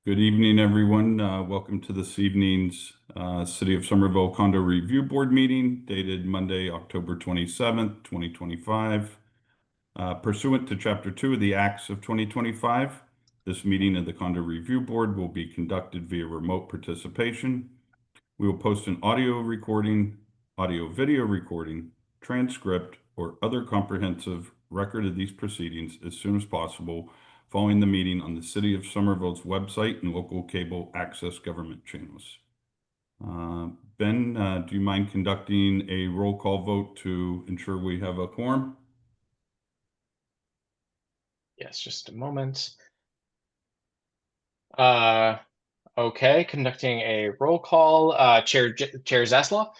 Good evening, everyone. Welcome to this evening's City of Somerville Condo Review Board meeting dated Monday, October 27th, 2025. Pursuant to Chapter 2 of the Acts of 2025, this meeting of the Condo Review Board will be conducted via remote participation. We will post an audio recording, audio-video recording, transcript, or other comprehensive record of these proceedings as soon as possible following the meeting on the City of Somerville's website and local cable access government channels. Ben, do you mind conducting a roll call vote to ensure we have a quorum? Yes, just a moment. Okay, conducting a roll call. Chair Zasloff,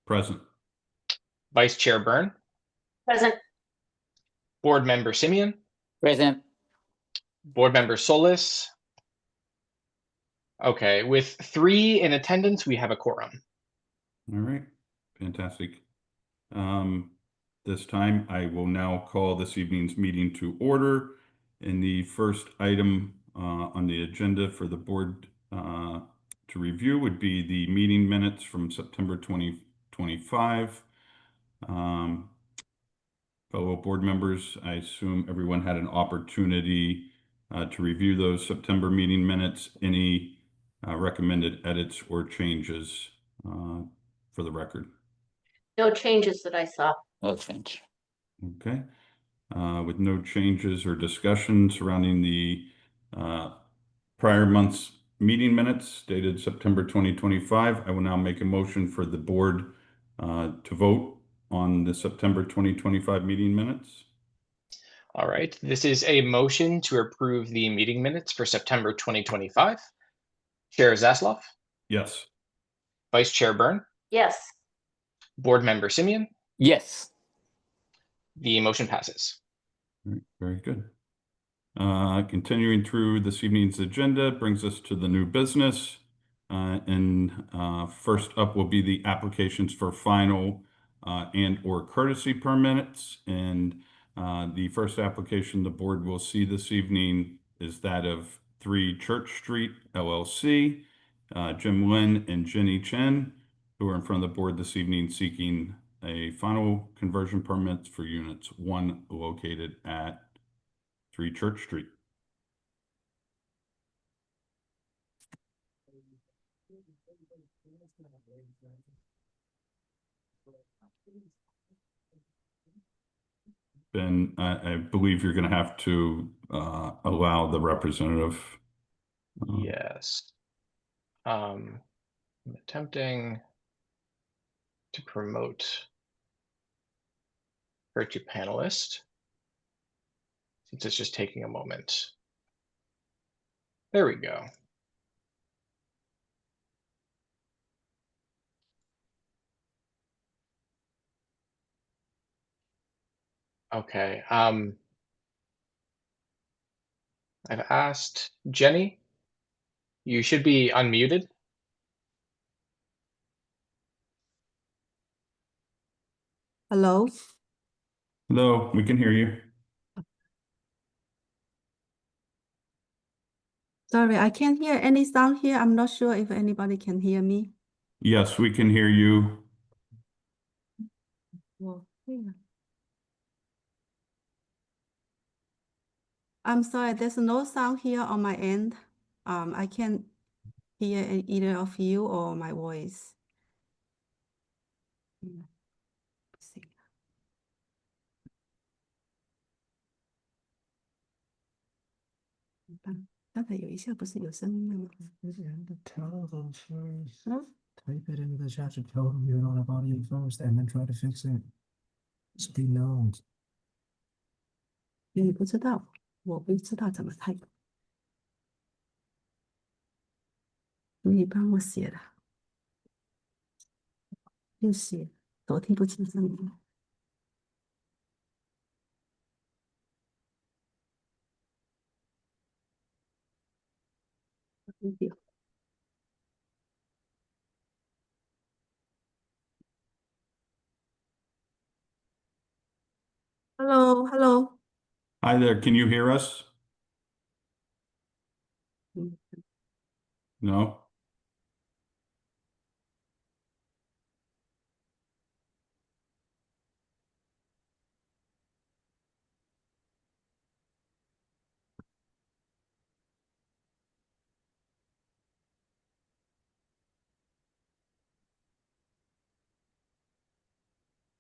Present. Vice Chair Byrne, Present. Board Member Simeon, Present. Board Member Solis. Okay, with 3 in attendance, we have a quorum. All right, fantastic. This time I will now call this evening's meeting to order. And the first item on the agenda for the board to review would be the meeting minutes from September 2025. Fellow board members, I assume everyone had an opportunity to review those September meeting minutes. Any recommended edits or changes for the record? No changes that I saw. No change. Okay. With no changes or discussion surrounding the prior month's meeting minutes dated September 2025, I will now make a motion for the board to vote on the September 2025 meeting minutes. All right, this is a motion to approve the meeting minutes for September 2025. Chair Zasloff, Yes. Vice Chair Byrne, Yes. Board Member Simeon. Yes. The motion passes. All right, very good. Continuing through this evening's agenda brings us to the new business. First up will be the applications for final and/or courtesy permits. And the first application the board will see this evening is that of 3 Church Street LLC, Jim Lin and Jenny Chen, who are in front of the board this evening seeking a final conversion permit for units 1 located at 3 Church Street. Ben, I believe you're going to have to allow the representative. Yes. I'm attempting to promote her to panelist, since it's just taking a moment. There we go. Okay. I've asked Jenny. You should be unmuted. Hello? Hello, we can hear you. Sorry, I can't hear any sound here. I'm not sure if anybody can hear me. Yes, we can hear you. Well, yeah. I'm sorry, there's no sound here on my end. I can't hear either of you or my voice. Let's see. 刚才有一下不是有声音的吗？ Tell them first. Huh? Type it into the chat to tell them you're not about it first and then try to fix it. Just be known. 你不知道，我不知道怎么 type。你帮我写的，又写，我听不清声音。Hello, hello. Hi there, can you hear us? No?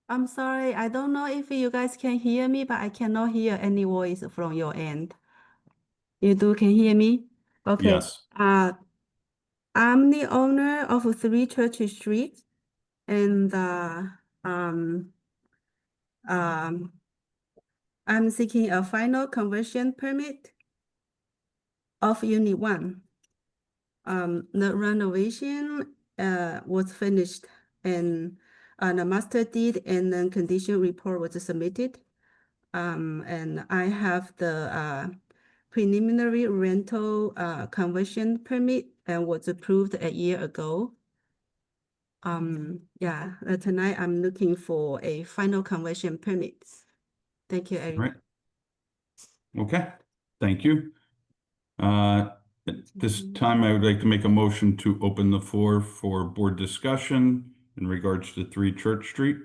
I'm sorry, I don't know if you guys can hear me, but I cannot hear any voice from your end. You can hear me? Okay. Yes. I'm the owner of 3 Church Street, and I'm seeking a final conversion permit of Unit 1. The renovation was finished, and the master deed and then condition report was submitted. And I have the preliminary rental conversion permit and was approved a year ago. Yeah, tonight I'm looking for a final conversion permit. Thank you, All Eric. right. Okay, thank you. At this time, I would like to make a motion to open the floor for board discussion in regards to 3 Church Street.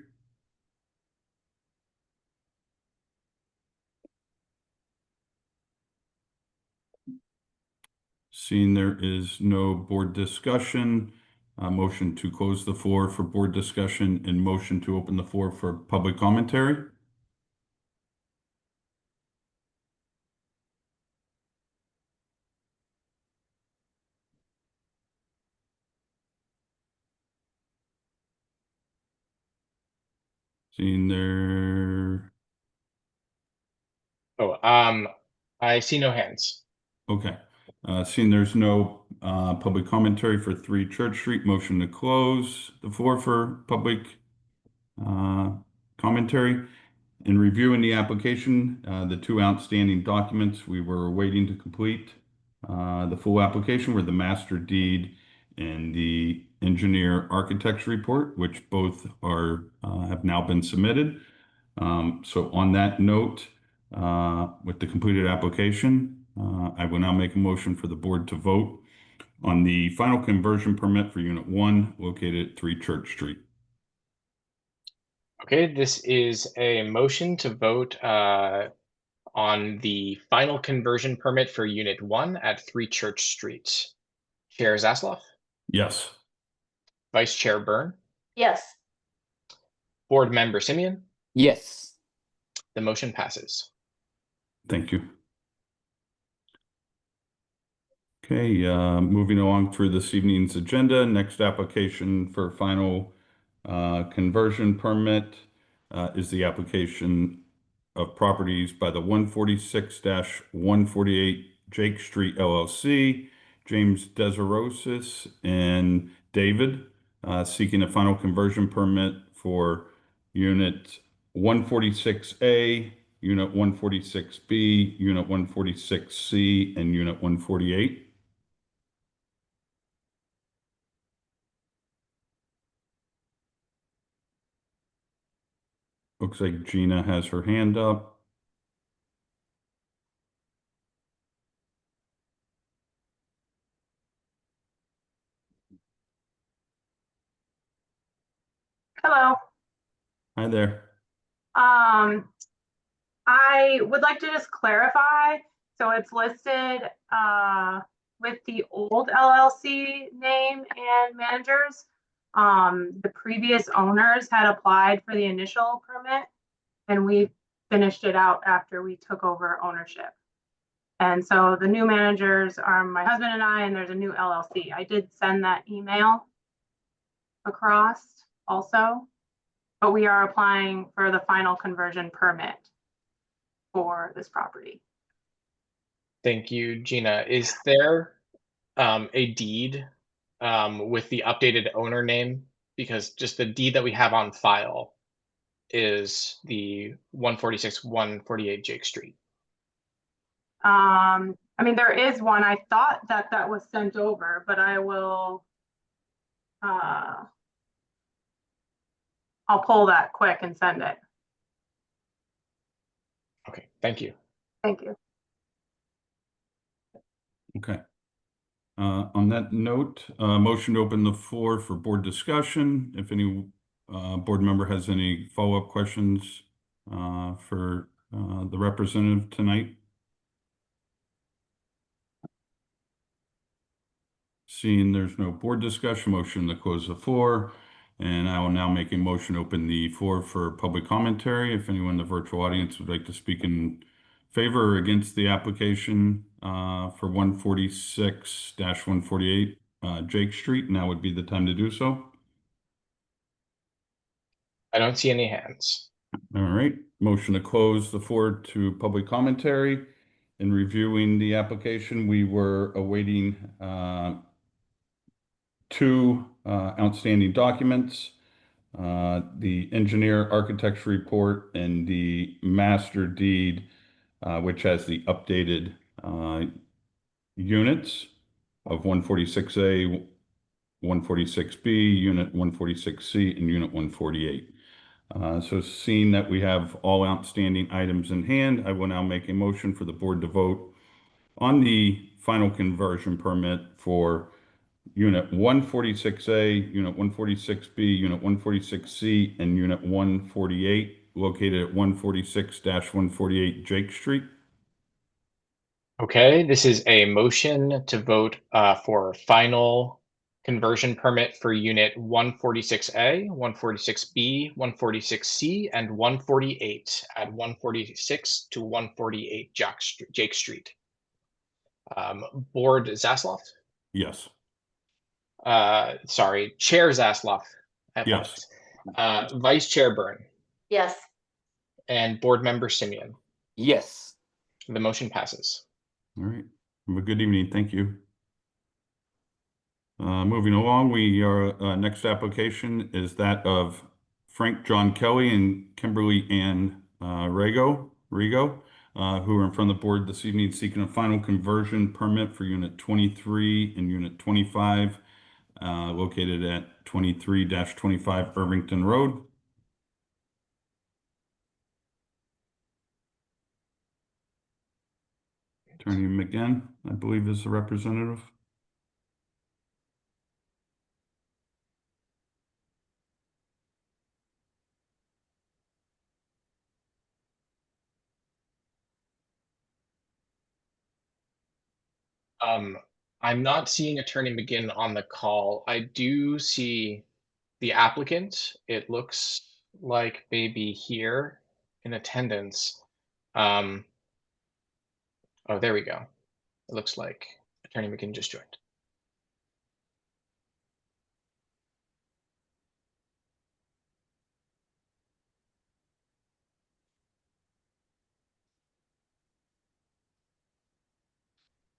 Seeing there is no board discussion, motion to close the floor for board discussion and motion to open the floor for public commentary. Seeing there, Oh, I see no hands. okay. Seeing there's no public commentary for 3 Church Street, motion to close the floor for public commentary. In reviewing the application, the 2 outstanding documents we were waiting to complete the full application were the master deed and the engineer architect's report, which both are have now been submitted. So on that note, with the completed application, I will now make a motion for the board to vote on the final conversion permit for Unit 1 located at 3 Church Street. Okay, this is a motion to vote on the final conversion permit for Unit 1 at 3 Church Street. Chair Zasloff, Yes. Vice Chair Byrne, Yes. Board Member Simeon. Yes. The motion passes. Thank you. Okay, moving along through this evening's agenda, next application for final conversion permit is the application of properties by the 146-148 Jake Street LLC, James Deserosis and David, seeking a final conversion permit for Unit 146A, Unit 146B, Unit 146C, and Unit 148. Looks like Gina has her hand up. Hello. Hi there. I would like to just clarify. So it's listed with the old LLC name and managers. The previous owners had applied for the initial permit, and we finished it out after we took over ownership. And so the new managers are my husband and I, and there's a new LLC. I did send that email across also, but we are applying for the final conversion permit for this property. Thank you, Gina. Is there a deed with the updated owner name? Because just the deed that we have on file is the 146-148 Jake Street. I mean, there is one. I thought that was sent over, but I will, I'll pull that quick and send it. Okay, thank you. Thank you. Okay. On that note, motion to open the floor for board discussion. If any board member has any follow-up questions for the representative tonight. Seeing there's no board discussion, motion to close the floor. And I will now make a motion to open the floor for public commentary. If anyone in the virtual audience would like to speak in favor or against the application for 146-148 Jake Street, now would be the time to do so. I don't see any hands. All right, motion to close the floor to public commentary. In reviewing the application, we were awaiting two outstanding documents, the engineer architect's report and the master deed, which has the updated units of 146A, 146B, Unit 146C, and Unit 148. So seeing that we have all outstanding items in hand, I will now make a motion for the board to vote on the final conversion permit for Unit 146A, Unit 146B, Unit 146C, and Unit 148, located at 146-148 Jake Street. Okay, this is a motion to vote for final conversion permit for unit 146A, 146B, 146C, and 148 at 146 to 148 Jake Street. Board Zasloff? Yes. Sorry, Chair Zasloff. I Yes. apologize. Vice Chair Byrne Yes. and Board Member Simeon. Yes. The motion passes. All right. Have a good evening. Thank you. Moving along, next application is that of Frank John Kelly and Kimberly Ann Rigo, who are in front of the board this evening seeking a final conversion permit for Unit 23 and Unit 25, located at 23-25 Irvington Road. Attorney McGinn, I believe, is the representative. I'm not seeing Attorney McGinn on the call. I do see the applicant. It looks like maybe here in attendance. Oh, there we go. It looks like Attorney McGinn just joined.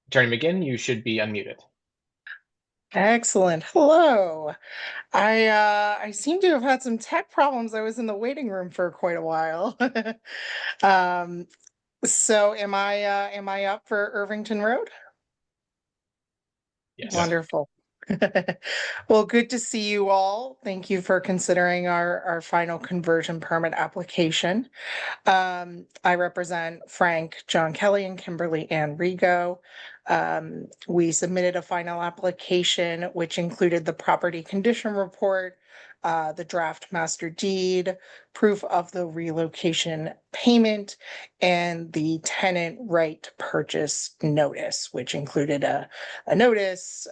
Attorney McGinn, you should be unmuted. Excellent. Hello. I seem to have had some tech problems. I was in the waiting room for quite a while. So am I up for Irvington Road? Yes. Wonderful. Well, good to see you all. Thank you for considering our final conversion permit application. I represent Frank, John Kelly, and Kimberly Ann Rigo. We submitted a final application, which included the property condition report, the draft master deed, proof of the relocation payment, and the tenant right to purchase notice, which included a notice,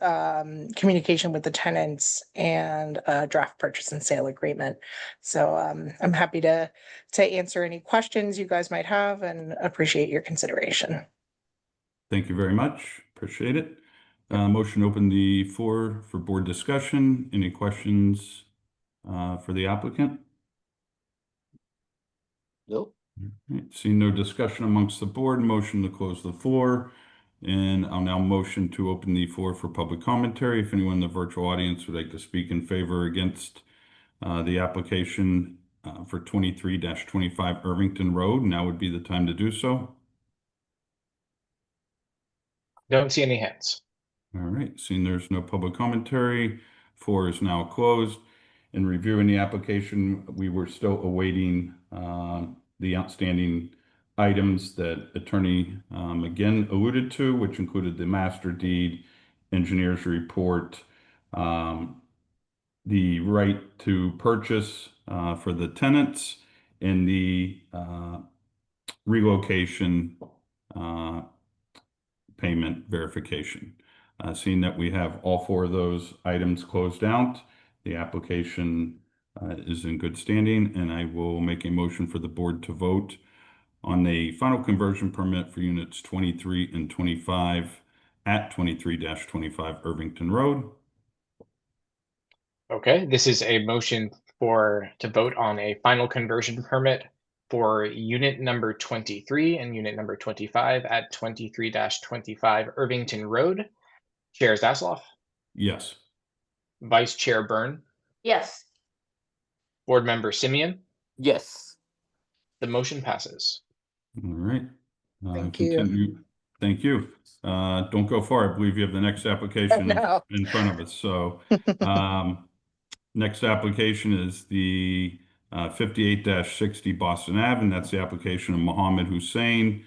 communication with the tenants, and a draft purchase and sale agreement. So I'm happy to answer any questions you guys might have and appreciate your consideration. Thank you very much. Appreciate it. Motion to open the floor for board discussion. Any questions for the applicant? Nope. Right, seeing no discussion amongst the board, motion to close the floor. And I'll now motion to open the floor for public commentary. If anyone in the virtual audience would like to speak in favor or against the application for 23-25 Irvington Road, now would be the time to do so. Don't see any hands. All right, seeing there's no public commentary, floor is now closed. In reviewing the application, we were still awaiting the outstanding items that Attorney McGinn alluded to, which included the master deed engineer's report, the right to purchase for the tenants, and the relocation payment verification. Seeing that we have all four of those items closed out, the application is in good standing, and I will make a motion for the board to vote on the final conversion permit for units 23 and 25 at 23-25 Irvington Road. Okay, this is a motion to vote on a final conversion permit for unit number 23 and unit number 25 at 23-25 Irvington Road. Chair Zasloff, Yes. Vice Chair Byrne, Yes, Board Member Simeon. Yes. The motion passes. All right. Thank you. Continue. Thank you. Don't go far. I believe you have the next application No. in front of us. So, next application is the 58-60 Boston Ave, and that's the application of Mohammed Hussein.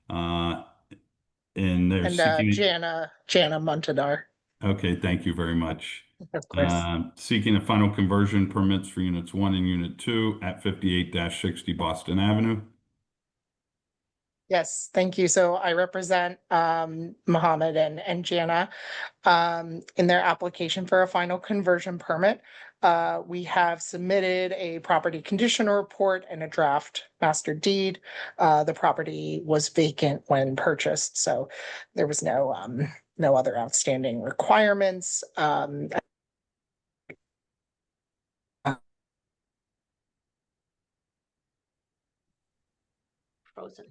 And they're And seeking. Jana Montadar, Okay, thank you very much. of course. Seeking a final conversion permits for units 1 and unit 2 at 58-60 Boston Avenue. Yes, thank you. So I represent Mohammed and Jana in their application for a final conversion permit. We have submitted a property condition report and a draft master deed. The property was vacant when purchased, so there was no other outstanding requirements. frozen.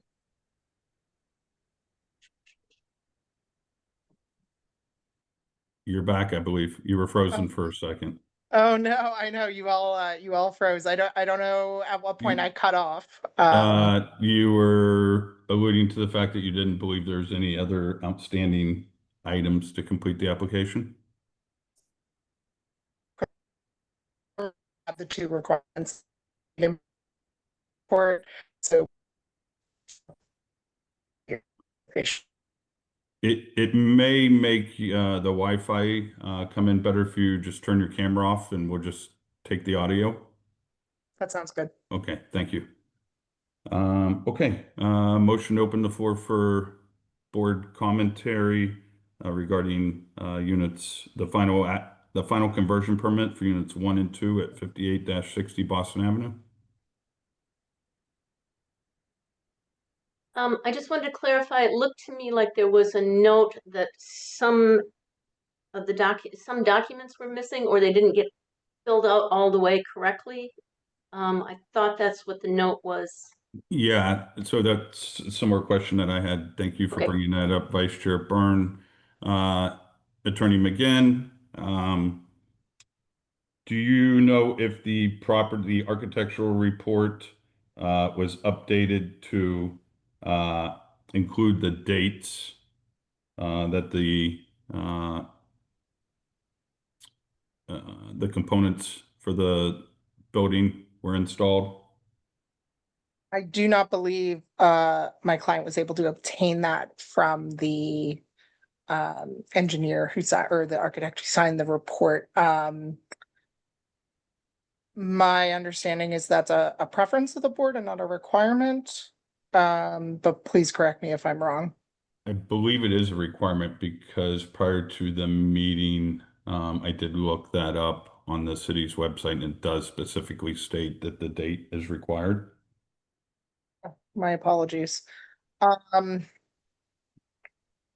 You're back, I believe. You were frozen for a second. Oh no, I know you all froze. I don't know at what point I cut off. You were alluding to the fact that you didn't believe there's any other outstanding items to complete the application? Have the two requirements. Report, so. It may make the Wi-Fi come in better if you just turn your camera off and we'll just take the audio. That sounds good. Okay, thank you. Okay, motion to open the floor for board commentary regarding units, the final conversion permit for units 1 and 2 at 58-60 Boston Avenue. I just wanted to clarify, it looked to me like there was a note that some documents were missing or they didn't get filled out all the way correctly. I thought that's what the note was. Yeah, so that's a similar question that I had. Thank you for Okay. bringing that up, Vice Chair Byrne. Attorney McGinn, do you know if the architectural report was updated to include the dates that the components for the building were installed? I do not believe my client was able to obtain that from the engineer who signed, or the architect who signed the report. My understanding is that's a preference of the board and not a requirement. But please correct me if I'm wrong. I believe it is a requirement because prior to the meeting, I did look that up on the city's website and it does specifically state that the date is required. My apologies.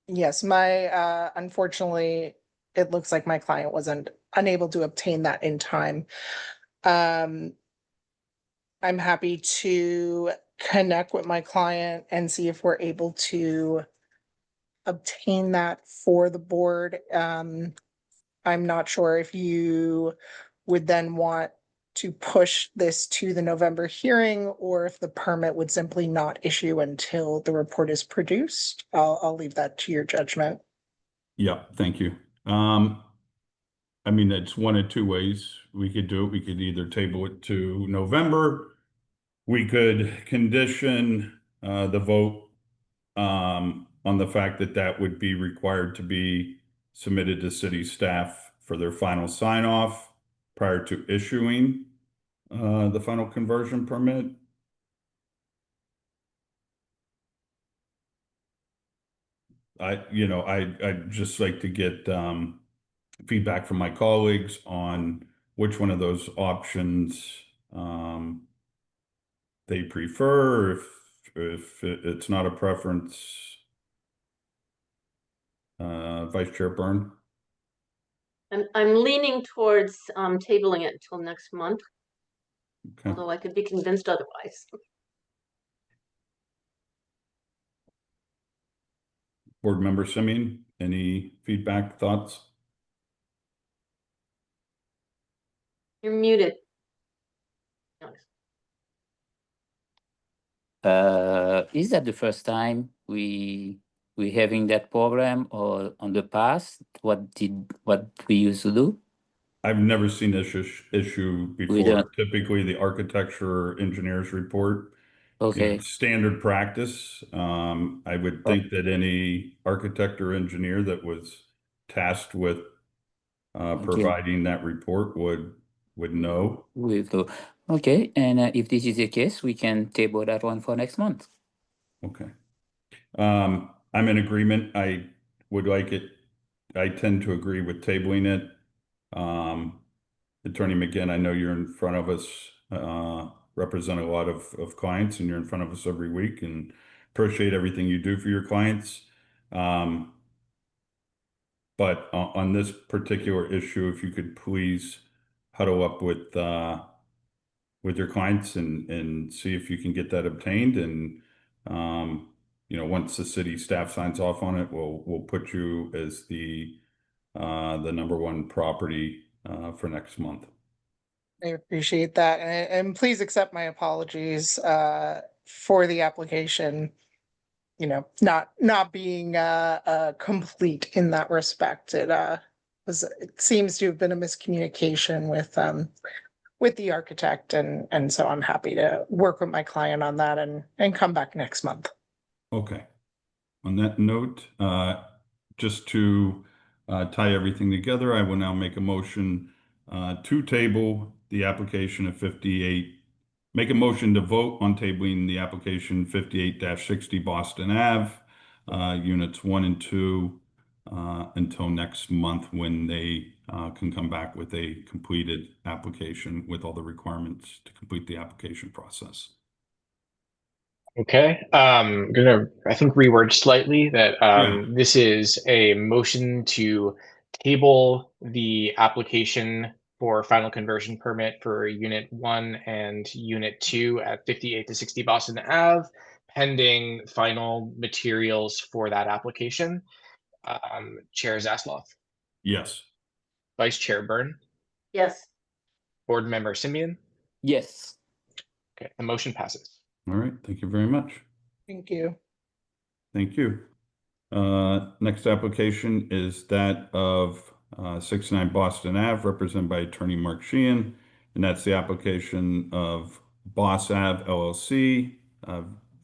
Yes, unfortunately, it looks like my client wasn't unable to obtain that in time. I'm happy to connect with my client and see if we're able to obtain that for the board. I'm not sure if you would then want to push this to the November hearing or if the permit would simply not issue until the report is produced. I'll leave that to your judgment. Yeah, thank you. I mean, it's one of two ways we could do it. We could either table it to November. We could condition the vote on the fact that that would be required to be submitted to city staff for their final sign off prior to issuing the final conversion permit. I'd just like to get feedback from my colleagues on which one of those options they prefer, if it's not a preference. Vice Chair Byrne? I'm leaning towards tabling it until next month, Okay. although I could be convinced otherwise. Board Member Simeon, any feedback, thoughts? You're muted. Is that the first time we having that program, or on the past, what we used to do? I've never seen this issue We before. don't. Typically, the architecture or engineer's report, Okay. standard practice. I would think that any architect or engineer that was tasked with providing that report would know. We do. Okay, and if this is the case, we can table that one for next month. Okay. I'm in agreement. I would like it. I tend to agree with tabling it. Attorney McGinn, I know you're in front of us, represent a lot of clients, and you're in front of us every week, and appreciate everything you do for your clients. But on this particular issue, if you could please huddle up with your clients and see if you can get that obtained. And once the city staff signs off on it, we'll put you as the number one property for next month. I appreciate that, and please accept my apologies for the application. Not being complete in that respect. It seems to have been a miscommunication with the architect, and so I'm happy to work with my client on that and come back next month. Okay. On that note, just to tie everything together, I will now make a motion to table the application of 58. Make a motion to vote on tabling the application 58-60 Boston Ave, units 1 and 2, until next month, when they can come back with a completed application with all the requirements to complete the application process. Okay, I'm gonna, I think, reword slightly that Yeah. this is a motion to table the application for final conversion permit for Unit 1 and Unit 2 at 58-60 Boston Ave, pending final materials for that application. Chair Zasloff, Yes. Vice Chair Byrne, Yes. Board Member Simeon. Yes. Okay, the motion passes. All right. Thank you very much. Thank you. Thank you. Next application is that of 69 Boston Ave, represented by Attorney Mark Sheehan, and that's the application of Boss Ave LLC,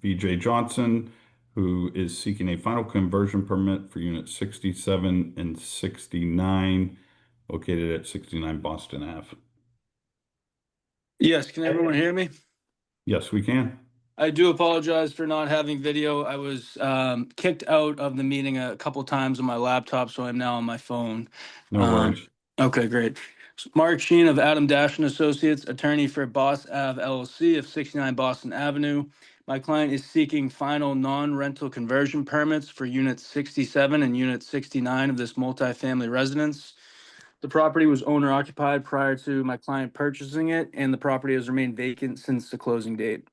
VJ Johnson, who is seeking a final conversion permit for units 67 and 69, located at 69 Boston Ave. Yes, can everyone hear me? Yes, we can. I do apologize for not having video. I was kicked out of the meeting a couple times on my laptop, so I'm now on my phone. No worries. Okay, great. So Mark Sheen of Adam Dash and Associates, attorney for Boss Ave LLC of 69 Boston Avenue. My client is seeking final non-rental conversion permits for Unit 67 and Unit 69 of this multifamily residence. The property was owner occupied prior to my client purchasing it, and the property has remained vacant since the closing date.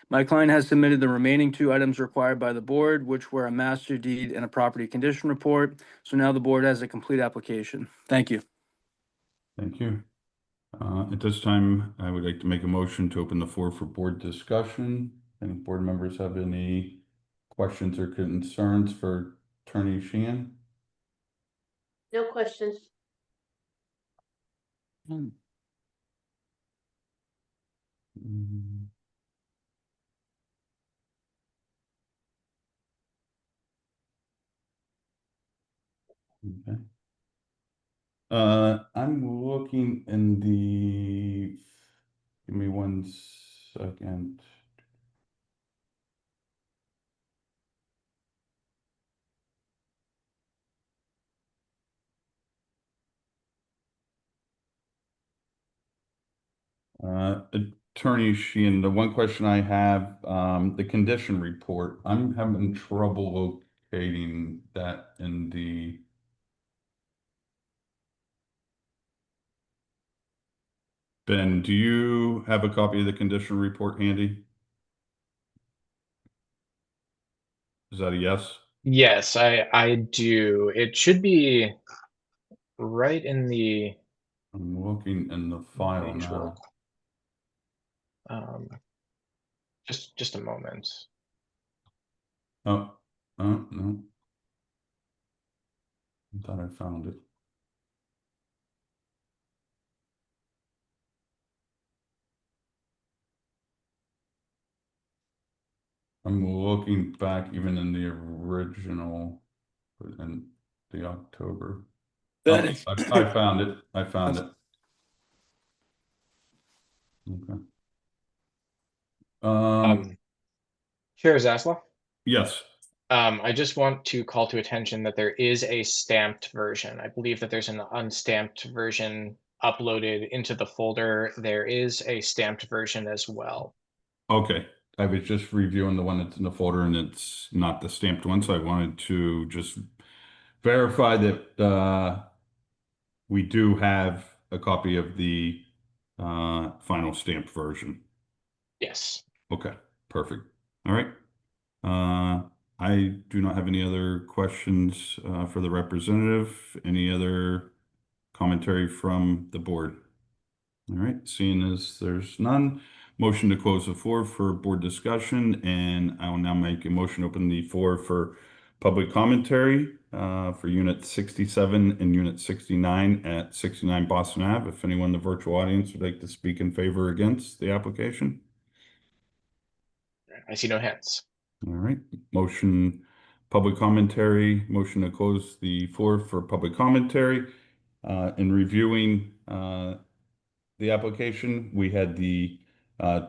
My client has submitted the remaining 2 items required by the board, which were a master deed and a property condition report. So now the board has a complete application. Thank you. Thank you. At this time, I would like to make a motion to open the floor for board discussion. Any board members have any questions or concerns for Attorney Sheehan? No questions. Mm. Okay. I'm looking in the, give me 1 second. Attorney Sheehan, the one question I have, the condition report, I'm having trouble locating that in the. Ben, do you have a copy of the condition report handy? Is that a yes? Yes, I do. It should be right in the I'm looking in the file matrix. now. Just a moment. Oh, no. I thought I found it. I'm looking back even in the original, in the October. That Oh, is- I found it. I found it. Okay. Chair Zaslav? Yes. I just want to call to attention that there is a stamped version. I believe that there's an unstamped version uploaded into the folder. There is a stamped version as well. Okay. I was just reviewing the one that's in the folder and it's not the stamped one, so I wanted to just verify that we do have a copy of the final stamped version. Yes. Okay, perfect. All right. I do not have any other questions for the representative. Any other commentary from the board? All right, seeing as there's none, motion to close the floor for board discussion, and I will now make a motion to open the floor for public commentary for Unit 67 and Unit 69 at 69 Boston Ave. If anyone in the virtual audience would like to speak in favor or against the application. I see no hands. All right, motion, public commentary, motion to close the floor for public commentary. In reviewing the application, we had the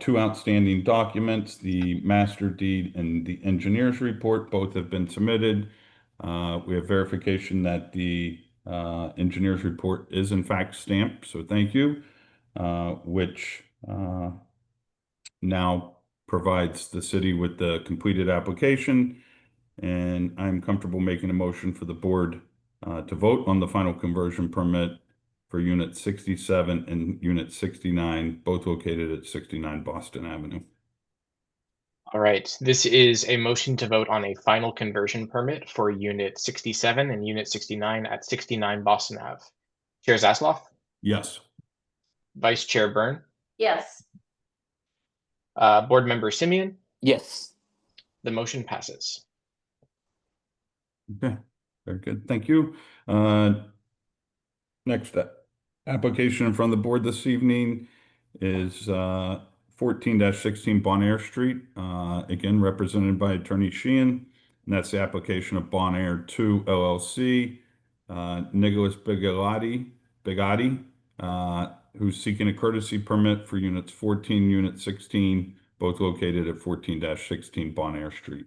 two outstanding documents, the master deed and the engineer's report. Both have been submitted. We have verification that the engineer's report is in fact stamped, so thank you, which now provides the city with the completed application. And I'm comfortable making a motion for the board to vote on the final conversion permit for Unit 67 and Unit 69, both located at 69 Boston Avenue. All right, this is a motion to vote on a final conversion permit for Unit 67 and Unit 69 at 69 Boston Ave. Chair Zaslav? Yes. Vice Chair Byrne? Yes. Board Member Simeon? Yes. The motion passes. Okay, very good. Thank you. Next application in front of the board this evening is 14-16 Bon Air Street, again represented by Attorney Sheehan. And that's the application of Bon Air 2 LLC, Nicholas Bigatti, who's seeking a courtesy permit for Units 14, Unit 16, both located at 14-16 Bon Air Street.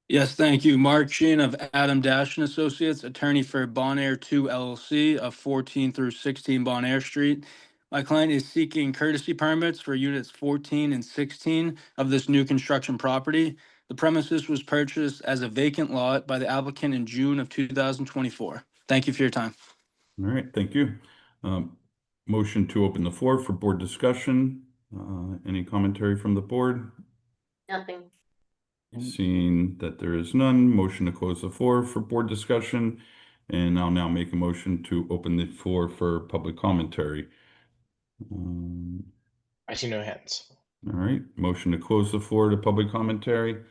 Yes, thank you. Mark Sheen of Adam Dash and Associates, attorney for Bon Air 2 LLC of 14 through 16 Bon Air Street. My client is seeking courtesy permits for units 14 and 16 of this new construction property. The premises was purchased as a vacant lot by the applicant in June of 2024. Thank you for your time. All right, thank you. Motion to open the floor for board discussion. Any commentary from the board? Nothing. Seeing that there is none, motion to close the floor for board discussion. And I'll now make a motion to open the floor for public commentary. I see no hands. All right, motion to close the floor to public commentary.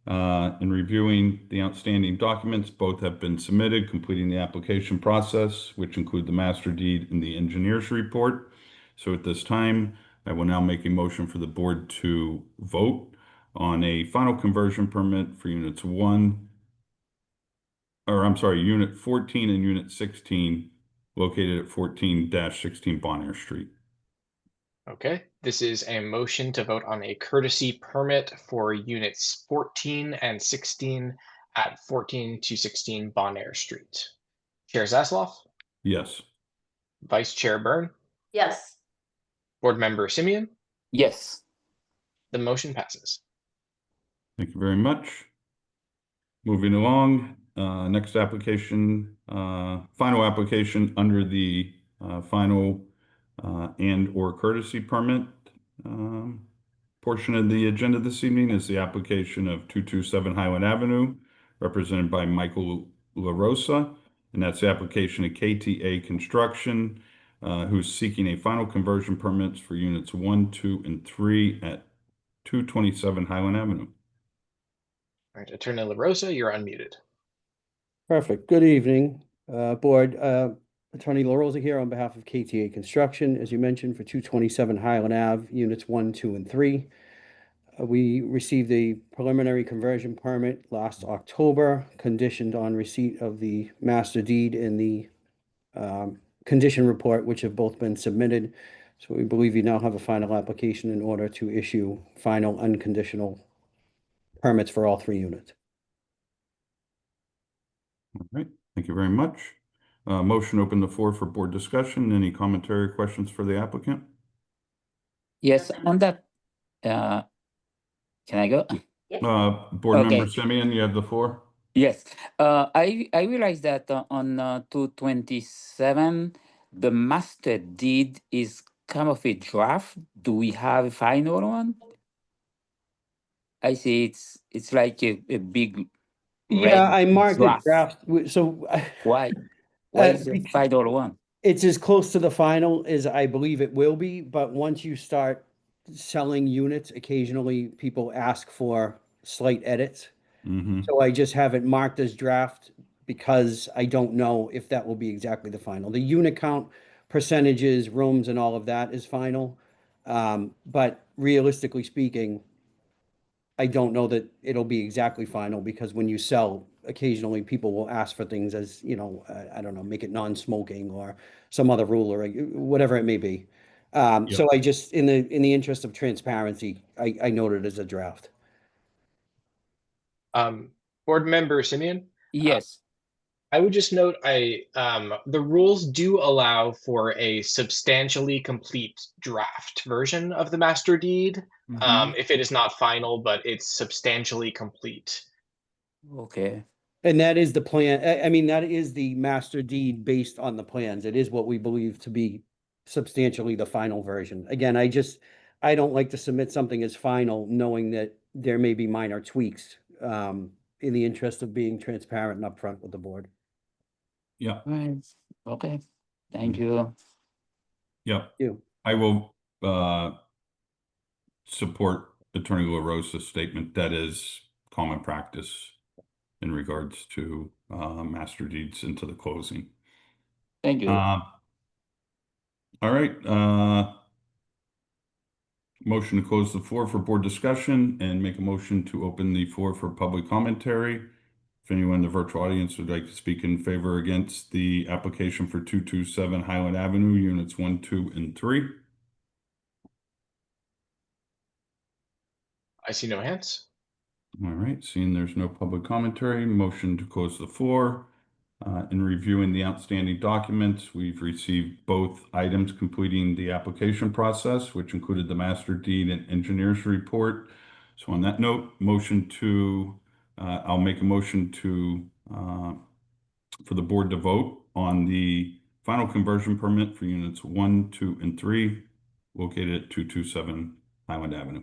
In reviewing the outstanding documents, both have been submitted, completing the application process, which include the master deed and the engineer's report. So at this time, I will now make a motion for the board to vote on a final conversion permit for units 1. or I'm sorry, Unit 14 and Unit 16 located at 14-16 Bonaire Street. Okay, this is a motion to vote on a courtesy permit for units 14 and 16 at 14 to 16 Bonaire Street. Chair Zasloff, Yes. Vice Chair Byrne, Yes. Board Member Simeon, Yes. the motion passes. Thank you very much. Moving along, next application, final application under the final and/or courtesy permit portion of the agenda this evening is the application of 227 Highland Avenue, represented by Michael LaRosa, and that's the application of KTA Construction, who's seeking a final conversion permits for units 1, 2, and 3 at 227 Highland Avenue. All right, Attorney LaRosa, you're unmuted. Perfect. Good evening, Board. Attorney LaRosa here on behalf of KTA Construction, as you mentioned, for 227 Highland Ave, Units 1, 2, and 3. We received a preliminary conversion permit last October, conditioned on receipt of the master deed and the condition report, which have both been submitted. So we believe you now have a final application in order to issue final unconditional permits for all 3 units. All right, thank you very much. Motion to open the floor for board discussion. Any commentary or questions for the applicant? Yes, on that, can I go? Board Okay. Member Simeon, you have the floor. Yes, I realized that on 227, the master deed is kind of a draft. Do we have a final one? I see it's like a big Yeah, red I marked it draft. draft, so. Why? Why is the final one? It's as close to the final as I believe it will be, but once you start selling units, occasionally people ask for slight edits. Mm-hmm. So I just have it marked as draft because I don't know if that will be exactly the final. The unit count, percentages, rooms, and all of that is final. But realistically speaking, I don't know that it'll be exactly final because when you sell, occasionally people will ask for things as, you know, I don't know, make it non-smoking or some other rule or whatever it may be. So I just, in the interest of transparency, I noted it as a draft. Board Member Simeon? Yes. I would just note the rules do allow for a substantially complete draft version of the master deed. If it is not final, but it's substantially complete. Okay. And that is the plan. I mean, that is the master deed based on the plans. It is what we believe to be substantially the final version. Again, I don't like to submit something as final, knowing that there may be minor tweaks, in the interest of being transparent and upfront with the board. Yeah. Right. Okay. Thank you. Yeah. You. I will support Attorney LaRosa's statement. That is common practice in regards to master deeds into the closing. Thank you. All right. Motion to close the floor for board discussion and make a motion to open the floor for public commentary. If anyone in the virtual audience would like to speak in favor or against the application for 227 Highland Avenue, units 1, 2, and 3. I see no hands. All right, seeing there's no public commentary, motion to close the floor. In reviewing the outstanding documents, we've received both items completing the application process, which included the master deed and engineer's report. So on that note, I'll make a motion for the board to vote on the final conversion permit for units 1, 2, and 3 located at 227 Highland Avenue.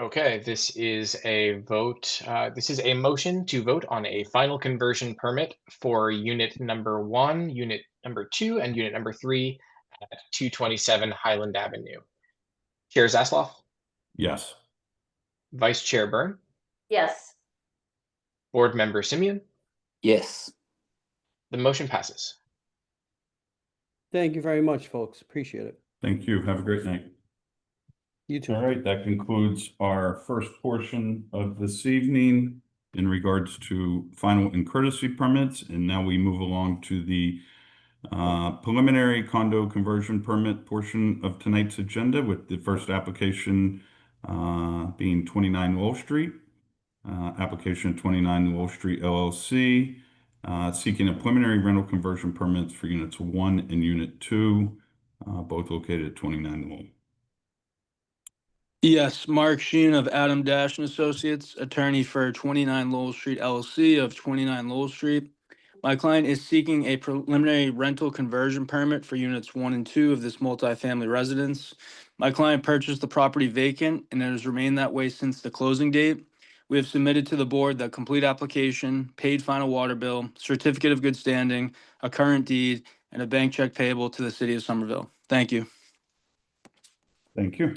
Okay, this is a vote. This is a motion to vote on a final conversion permit for unit number 1, unit number 2, and unit number 3 at 227 Highland Avenue. Chair Zasloff, Yes. Vice Chair Byrne, Yes. Board Member Simeon, Yes. the motion passes. Thank you very much, folks. Appreciate it. Thank you. Have a great night. You too. All right, that concludes our first portion of this evening. in regards to final and courtesy permits. And now we move along to the preliminary condo conversion permit portion of tonight's agenda, with the first application being 29 Wall Street. Application 29 Wall Street LLC, seeking a preliminary rental conversion permits for units 1 and unit 2, both located at 29 Wall. Yes, Mark Sheen of Adam Dash and Associates, attorney for 29 Lowell Street LLC of 29 Lowell Street. My client is seeking a preliminary rental conversion permit for units 1 and 2 of this multifamily residence. My client purchased the property vacant and it has remained that way since the closing date. We have submitted to the board the complete application, paid final water bill, certificate of good standing, a current deed, and a bank check payable to the city of Somerville. Thank you. Thank you.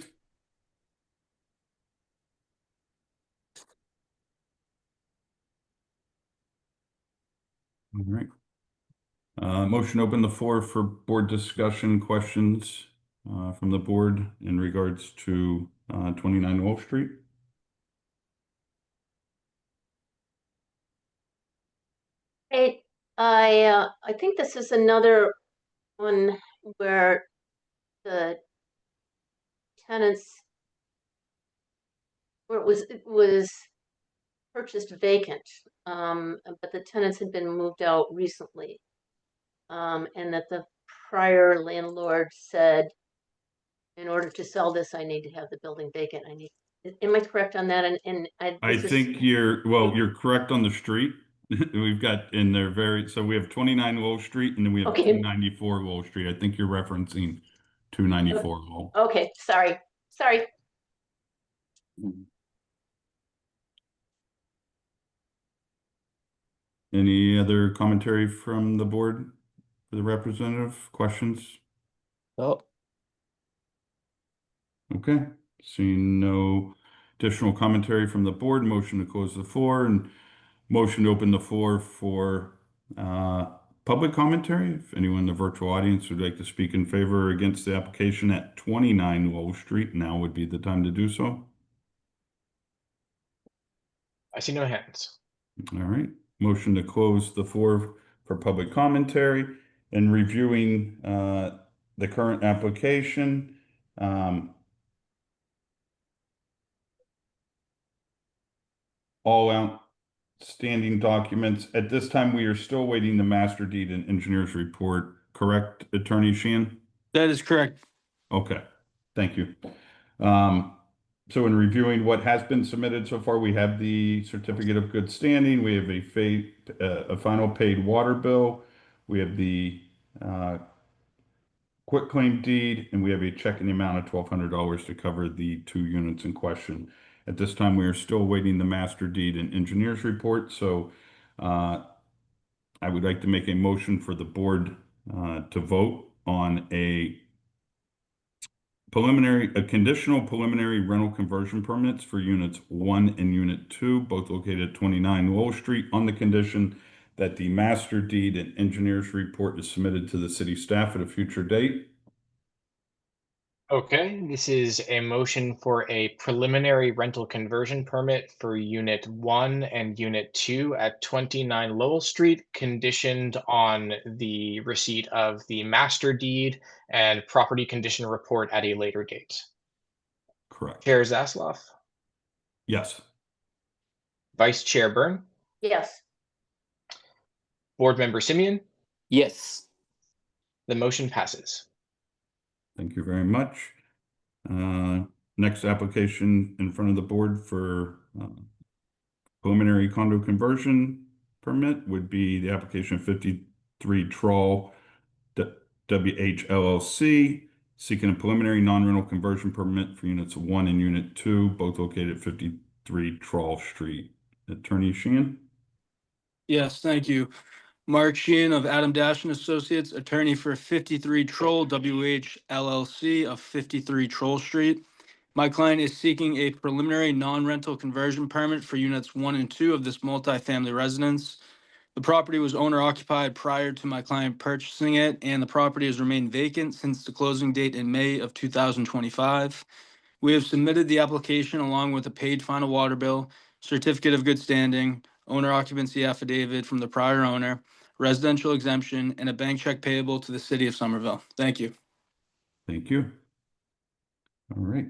All right. Motion to open the floor for board discussion, questions from the board in regards to 29 Wall Street. Hey, I think this is another one where the tenants, where it was purchased vacant, but the tenants had been moved out recently. And that the prior landlord said, in order to sell this, I need to have the building vacant. Am I correct on that? I think you're correct on the street. We've got in there so we have 29 Wall Street and then we have 294 Wall Street. I think you're referencing 294 Wall. Okay, sorry. Any other commentary from the board for the representative? Questions? Oh, Okay, seeing no additional commentary from the board, motion to close the floor and motion to open the floor for public commentary. If anyone in the virtual audience would like to speak in favor or against the application at 29 Wall Street, now would be the time to do so. I see no hands. All right, motion to close the floor for public commentary and reviewing the current application. All outstanding documents. At this time, we are still waiting the master deed and engineer's report, correct, Attorney Sheehan? That is correct. Okay, thank you. So in reviewing what has been submitted so far, we have the certificate of good standing, we have a final paid water bill, we have the quitclaim deed, and we have a check in the amount of $1,200 to cover the 2 units in question. At this time, we are still awaiting the master deed and engineer's report, so I would like to make a motion for the board to vote on a conditional preliminary rental conversion permits for units 1 and unit 2, both located at 29 Wall Street, on the condition that the master deed and engineer's report is submitted to the city staff at a future date. Okay, this is a motion for a preliminary rental conversion permit for unit 1 and unit 2 at 29 Lowell Street, conditioned on the receipt of the master deed and property condition report at a later date. Correct. Chair Zasloff, Yes. Vice Chair Byrne, Yes. Board Member Simeon, yes. the motion passes. Thank you very much. Next application in front of the board for preliminary condo conversion permit would be the application 53 Troll WH LLC, seeking a preliminary non-rental conversion permit for units 1 and unit 2, both located at 53 Troll Street. Attorney Sheehan? Yes, thank you. Mark Sheehan of Adam Dash and Associates, attorney for 53 Troll WH LLC of 53 Troll Street. My client is seeking a preliminary non-rental conversion permit for units 1 and 2 of this multifamily residence. The property was owner occupied prior to my client purchasing it, and the property has remained vacant since the closing date in May of 2025. We have submitted the application along with a paid final water bill, certificate of good standing, owner occupancy affidavit from the prior owner, residential exemption, and a bank check payable to the city of Somerville. Thank you. Thank you. All right,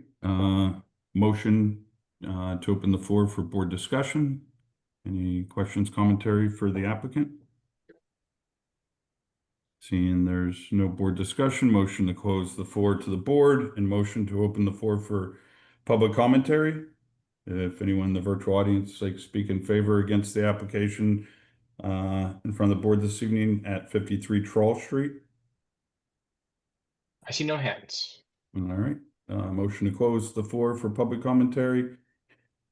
motion to open the floor for board discussion. Any questions, commentary for the applicant? Seeing there's no board discussion, motion to close the floor to the board and motion to open the floor for public commentary. If anyone in the virtual audience like speak in favor or against the application in front of the board this evening at 53 Troll Street. I see no hands. All right, motion to close the floor for public commentary.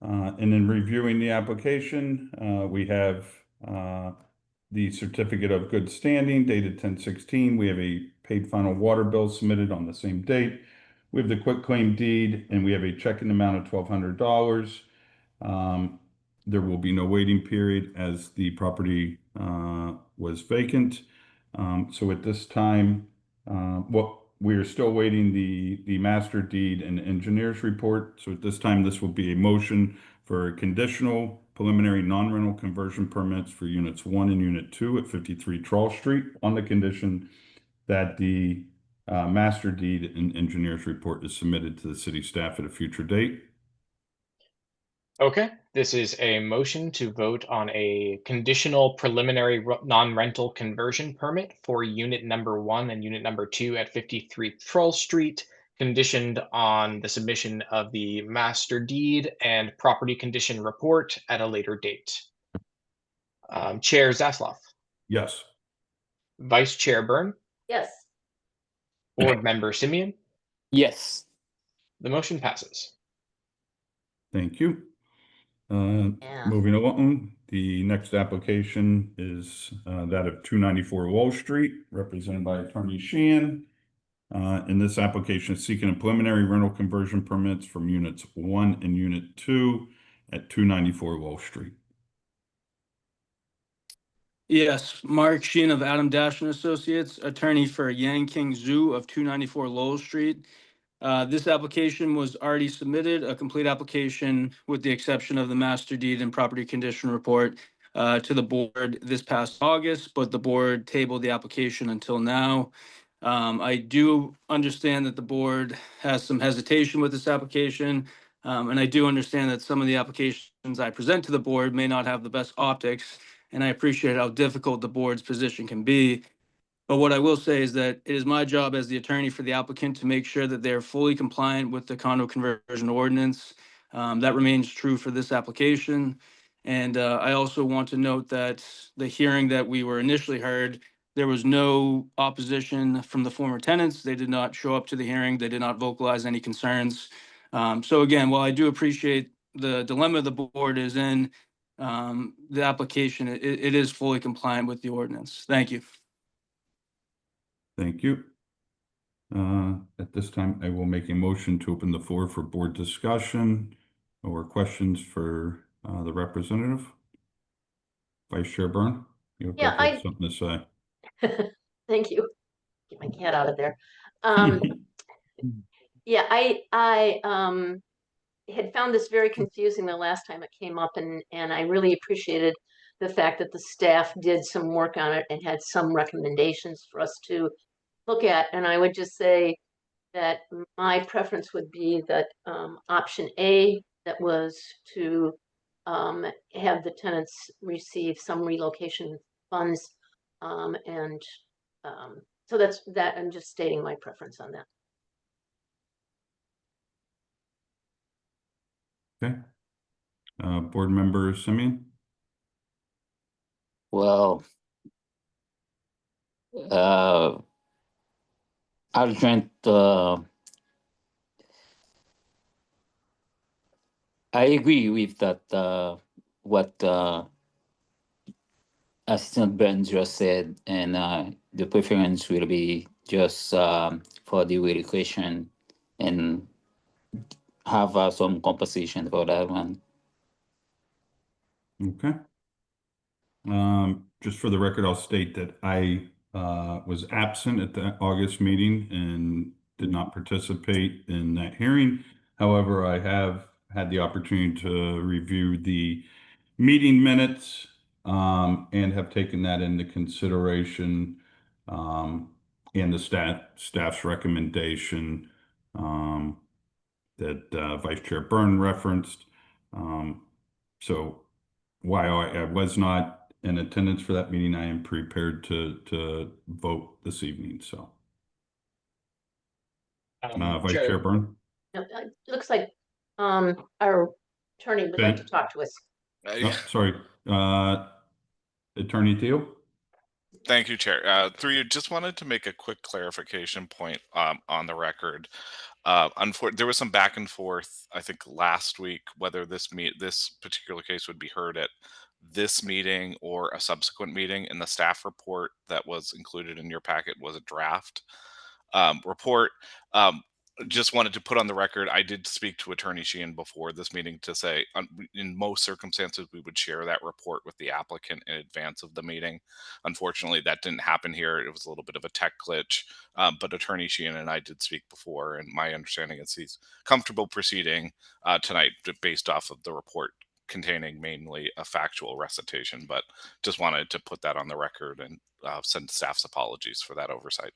And in reviewing the application, we have the certificate of good standing dated 10/16. We have a paid final water bill submitted on the same date. We have the quitclaim deed, and we have a check in the amount of $1,200. There will be no waiting period as the property was vacant. So at this time, we are still waiting the master deed and engineer's report. So at this time, this will be a motion for conditional preliminary non-rental conversion permits for units 1 and unit 2 at 53 Troll Street on the condition that the master deed and engineer's report is submitted to the city staff at a future date. Okay, this is a motion to vote on a conditional preliminary non-rental conversion permit for unit number 1 and unit number 2 at 53 Troll Street, conditioned on the submission of the master deed and property condition report at a later date. Chair Zasloff, Yes. Vice Chair Byrne, Yes. Board Member Simeon, Yes. the motion passes. Thank you. Yeah. Moving along, the next application is that of 294 Wall Street, represented by Attorney Sheehan. In this application is seeking a preliminary rental conversion permits from units 1 and unit 2 at 294 Wall Street. Yes, Mark Sheen of Adam Dash and Associates, attorney for Yang King Zhu of 294 Lowell Street. This application was already submitted, a complete application with the exception of the master deed and property condition report to the board this past August, but the board tabled the application until now. I do understand that the board has some hesitation with this application, and I do understand that some of the applications I present to the board may not have the best optics, and I appreciate how difficult the board's position can be. But what I will say is that it is my job as the attorney for the applicant to make sure that they're fully compliant with the condo conversion ordinance. That remains true for this application. And I also want to note that the hearing that we were initially heard, there was no opposition from the former tenants. They did not show up to the hearing. They did not vocalize any concerns. So again, while I do appreciate the dilemma the board is in, the application, it is fully compliant with the ordinance. Thank you. Thank you. At this time, I will make a motion to open the floor for board discussion or questions for the representative. Vice Chair Byrne, you look like you have something to say. Thank you. Get my cat out of there. Yeah, I had found this very confusing the last time it came up, and I really appreciated the fact that the staff did some work on it and had some recommendations for us to look at. And I would just say that my preference would be that option A, that was to have the tenants receive some relocation funds. So that's that. I'm just stating my preference on that. Okay. Board Member Simeon? Well, Argent, I agree with that, what Assistant Burns just said, and the preference will be just for the relocation and have some compensation for that one. Okay. Just for the record, I'll state that I was absent at the August meeting and did not participate in that hearing. However, I have had the opportunity to review the meeting minutes and have taken that into consideration and the staff's recommendation that Vice Chair Byrne referenced. So while I was not in attendance for that meeting, I am prepared to vote this evening. So, Vice Chair Byrne. No, it looks like our attorney would like to talk to us. Oh, sorry, Attorney Thiel. Thank you, Chair. Through you, just wanted to make a quick clarification point on the record. There was some back and forth, I think, last week whether this particular case would be heard at this meeting or a subsequent meeting. And the staff report that was included in your packet was a draft report. Just wanted to put on the record, I did speak to Attorney Sheehan before this meeting to say, in most circumstances, we would share that report with the applicant in advance of the meeting. Unfortunately, that didn't happen here. It was a little bit of a tech glitch, but Attorney Sheehan and I did speak before, and my understanding is he's comfortable proceeding tonight based off of the report containing mainly a factual recitation, but just wanted to put that on the record and send staff's apologies for that oversight.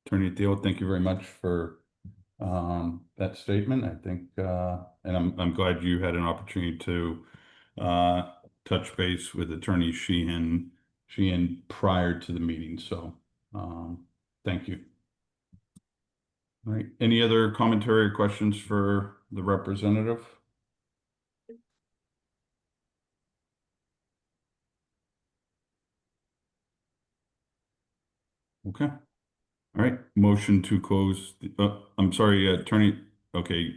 Attorney Thiel, thank you very much for that statement. I think, and I'm glad you had an opportunity to touch base with Attorney Sheehan prior to the meeting. So, thank you. All right. Any other commentary or questions for the representative? Okay. All right, motion to close. I'm sorry, Attorney. Okay,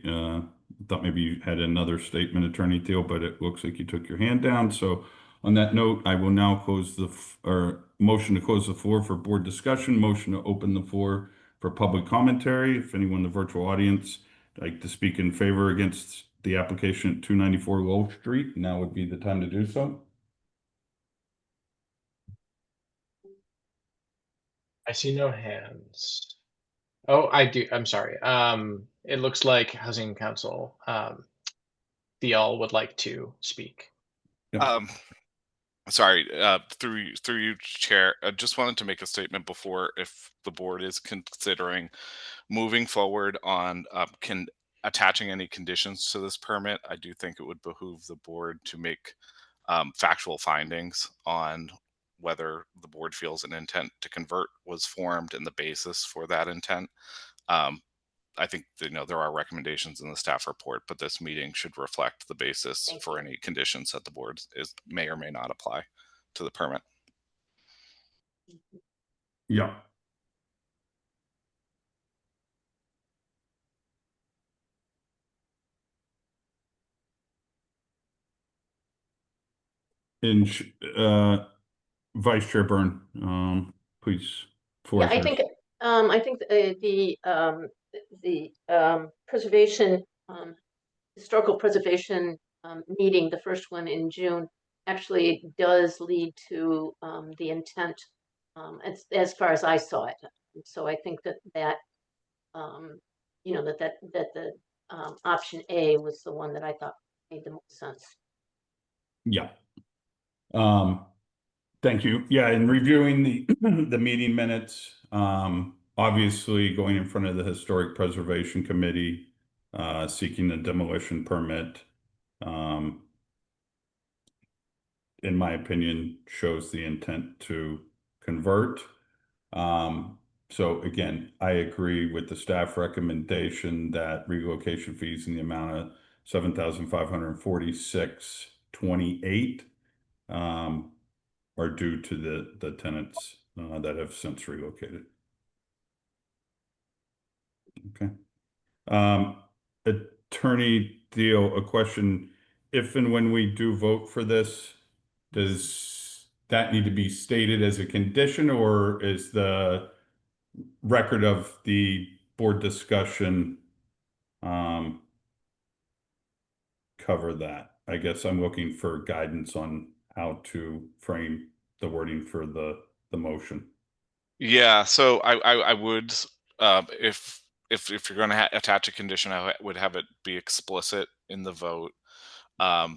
thought maybe you had another statement, Attorney Thiel, but it looks like you took your hand down. So on that note, I will now close motion to close the floor for board discussion, motion to open the floor for public commentary. If anyone in the virtual audience would like to speak in favor against the application at 294 Lowell Street, now would be the time to do so. I see no hands. Oh, I do. I'm sorry. It looks like Housing Council, Thiel would like to speak. Yeah. Sorry, through you, Chair. I just wanted to make a statement before, if the board is considering moving forward on attaching any conditions to this permit. I do think it would behoove the board to make factual findings on whether the board feels an intent to convert was formed and the basis for that intent. I think there are recommendations in the staff report, but this meeting should reflect the basis for any conditions that the board may or may not apply to the permit. Yeah. And Vice Chair Byrne, please. Yeah, I think the preservation historical preservation meeting, the first one in June, actually does lead to the intent as far as I saw it. So I think that the option A was the one that I thought made the most sense. Yeah. Thank you. Yeah, in reviewing the meeting minutes, obviously going in front of the Historic Preservation Committee, seeking a demolition permit, in my opinion, shows the intent to convert. So again, I agree with the staff recommendation that relocation fees in the amount of $7,546.28 are due to the tenants that have since relocated. Okay. Attorney Thiel, a question: if and when we do vote for this, does that need to be stated as a condition, or is the record of the board discussion cover that? I guess I'm looking for guidance on how to frame the wording for the motion. Yeah, so I would, if if you're going to attach a condition, I would have it be explicit in the vote.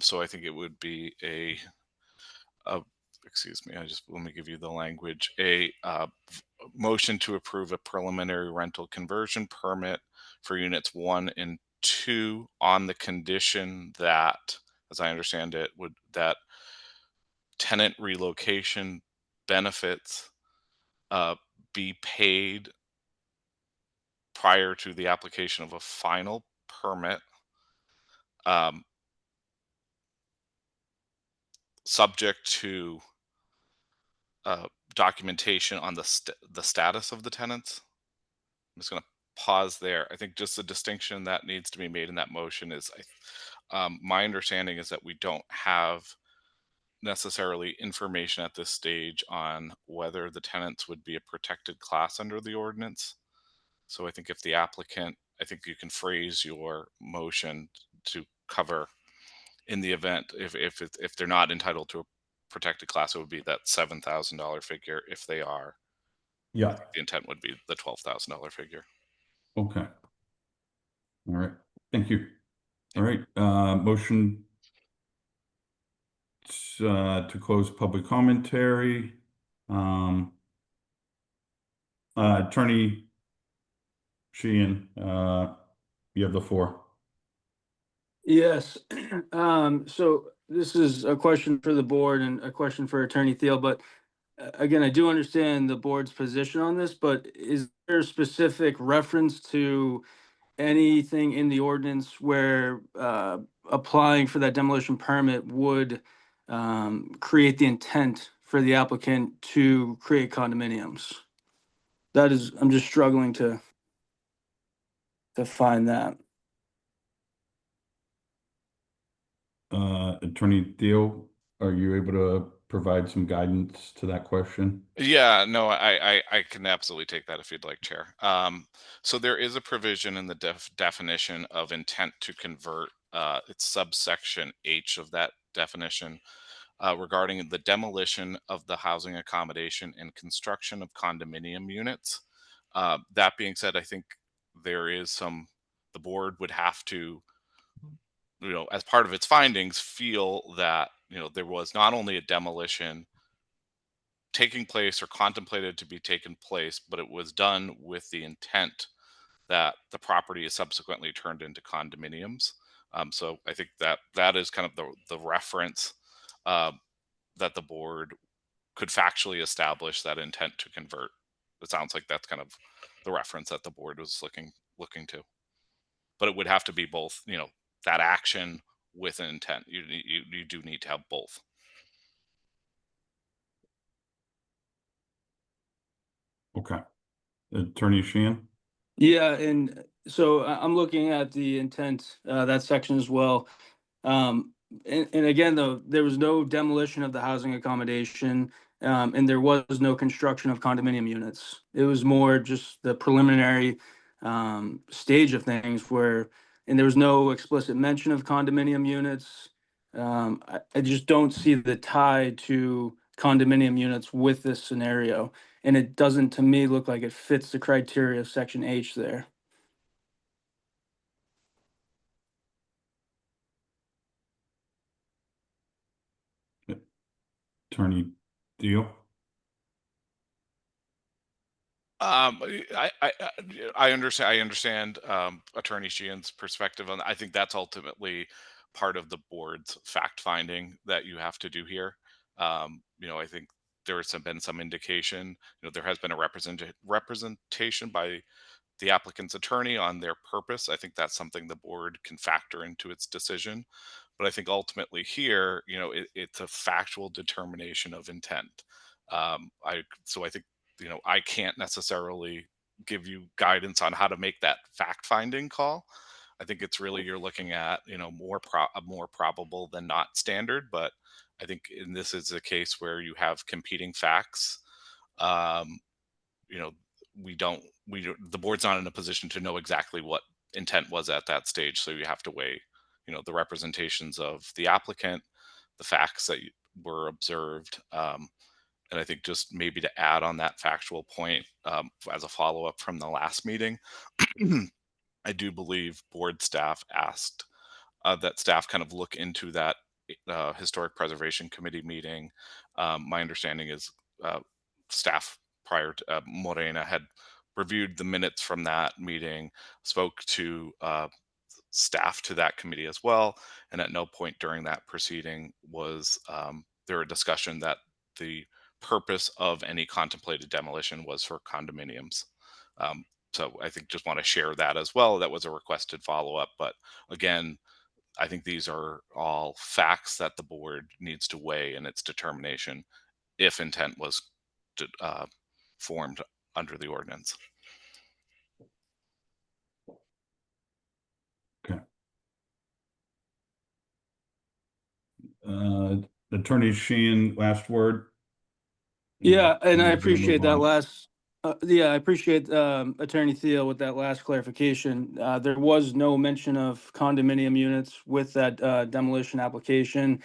So I think it would be a excuse me, let me give you the language. A motion to approve a preliminary rental conversion permit for units 1 and 2 on the condition that, as I understand it, that tenant relocation benefits be paid prior to the application of a final permit, subject to documentation on the status of the tenants. I'm just going to pause there. I think just the distinction that needs to be made in that motion is, my understanding is that we don't have necessarily information at this stage on whether the tenants would be a protected class under the ordinance. So I think if the applicant, I think you can phrase your motion to cover, in the event if they're not entitled to a protected class, it would be that $7,000 figure. If they are, Yeah. the intent would be the $12,000 figure. Okay. All right. Thank you. All right. Motion to close public commentary. Attorney Sheehan, you have the floor. Yes. So this is a question for the board and a question for Attorney Thiel, but again, I do understand the board's position on this, but is there a specific reference to anything in the ordinance where applying for that demolition permit would create the intent for the applicant to create condominiums? That is, I'm just struggling to find that. Attorney Thiel, are you able to provide some guidance to that question? Yeah, no, I can absolutely take that if you'd like, Chair. So there is a provision in the definition of intent to convert. It's subsection H of that definition, regarding the demolition of the housing accommodation and construction of condominium units. That being said, I think there is the board would have to, as part of its findings, feel that, there was not only a demolition taking place or contemplated to be taken place, but it was done with the intent that the property is subsequently turned into condominiums. So I think that is kind of the reference that the board could factually establish that intent to convert. It sounds like that's kind of the reference that the board was looking to. But it would have to be both, that action with an intent. You do need to have both. Okay. Attorney Sheehan? Yeah, and so I'm looking at the intent, that section as well. And again, though, there was no demolition of the housing accommodation, and there was no construction of condominium units. It was more just the preliminary stage of things and there was no explicit mention of condominium units. I just don't see the tie to condominium units with this scenario. And it doesn't, to me, look like it fits the criteria of section H there. Attorney Thiel? I understand Attorney Sheehan's perspective on that. I think that's ultimately part of the board's fact finding that you have to do here. I think there has been some indication, there has been a representation by the applicant's attorney on their purpose. I think that's something the board can factor into its decision. But I think ultimately here, it's a factual determination of intent. So I think, I can't necessarily give you guidance on how to make that fact finding call. I think it's really, you're looking at, more probable than not standard. But I think this is a case where you have competing facts. You know, the board's not in a position to know exactly what intent was at that stage. So you have to weigh, the representations of the applicant, the facts that were observed, And I think just maybe to add on that factual point, as a follow-up from the last meeting, I do believe board staff asked that staff kind of look into that historic preservation committee meeting. My understanding is staff prior to Morena had reviewed the minutes from that meeting, spoke to staff to that committee as well, and at no point during that proceeding was there a discussion that the purpose of any contemplated demolition was for condominiums. So I think just want to share that as well. That was a requested follow-up, but again, I think these are all facts that the board needs to weigh in its determination if intent was formed under the ordinance. Okay. Attorney Sheehan, last word. Yeah, and I We're gonna appreciate move that on. last, I appreciate Attorney Thiel with that last clarification. There was no mention of condominium units with that demolition application.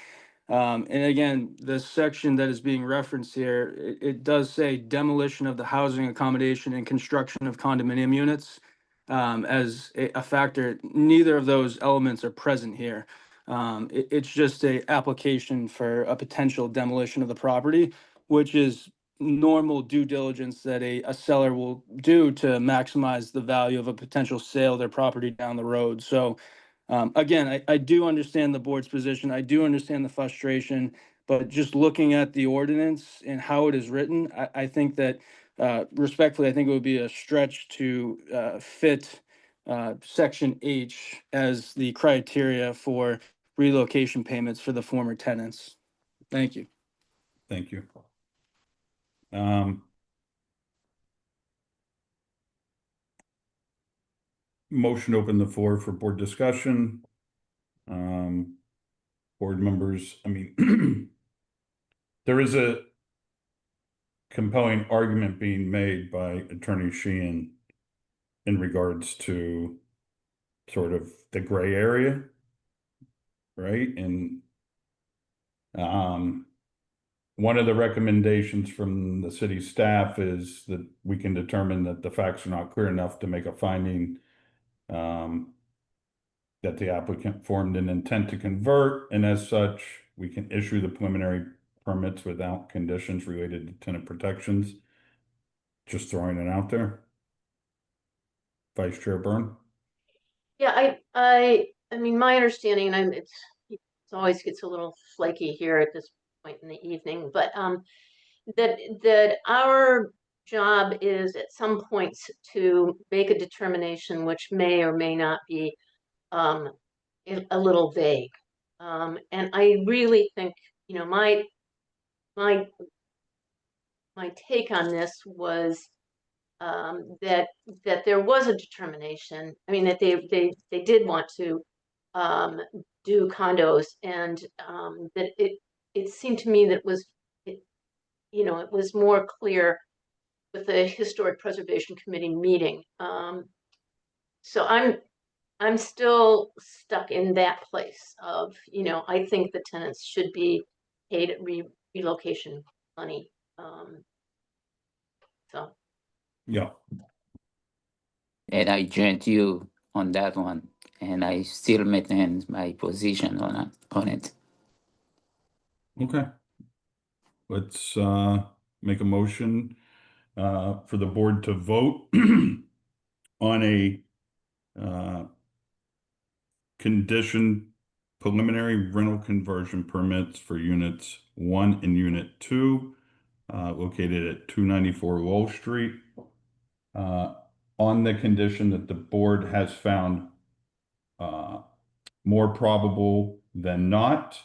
And again, the section that is being referenced here, it does say demolition of the housing accommodation and construction of condominium units as a factor. Neither of those elements are present here. It's just a application for a potential demolition of the property, which is normal due diligence that a seller will do to maximize the value of a potential sale of their property down the road. So again, I do understand the board's position. I do understand the frustration, but just looking at the ordinance and how it is written, I think that respectfully, I think it would be a stretch to fit Section H as the criteria for relocation payments for the former tenants. Thank you. Thank you. Motion to open the floor for board discussion. Board members, I mean, there is a compelling argument being made by Attorney Sheehan in regards to sort of the gray area, right? And one of the recommendations from the city staff is that we can determine that the facts are not clear enough to make a finding that the applicant formed an intent to convert, and as such, we can issue the preliminary permits without conditions related to tenant protections. Just throwing it out there. Vice Chair Byrne? Yeah, I mean, my understanding, and it always gets a little flaky here at this point in the evening, but that our job is at some points to make a determination which may or may not be a little vague. And I really think, you know, my take on this was that there was a determination. I mean, that they did want to do condos, and that it seemed to me that it was more clear with the Historic Preservation Committee meeting. So I'm still stuck in that place of, I think the tenants should be paid relocation money. So. Yeah. And I joined you on that one, and I still maintain my position on it. Okay. Let's make a motion for the board to vote on a condition preliminary rental conversion permits for units 1 and unit 2 located at 294 Lowell Street on the condition that the board has found more probable than not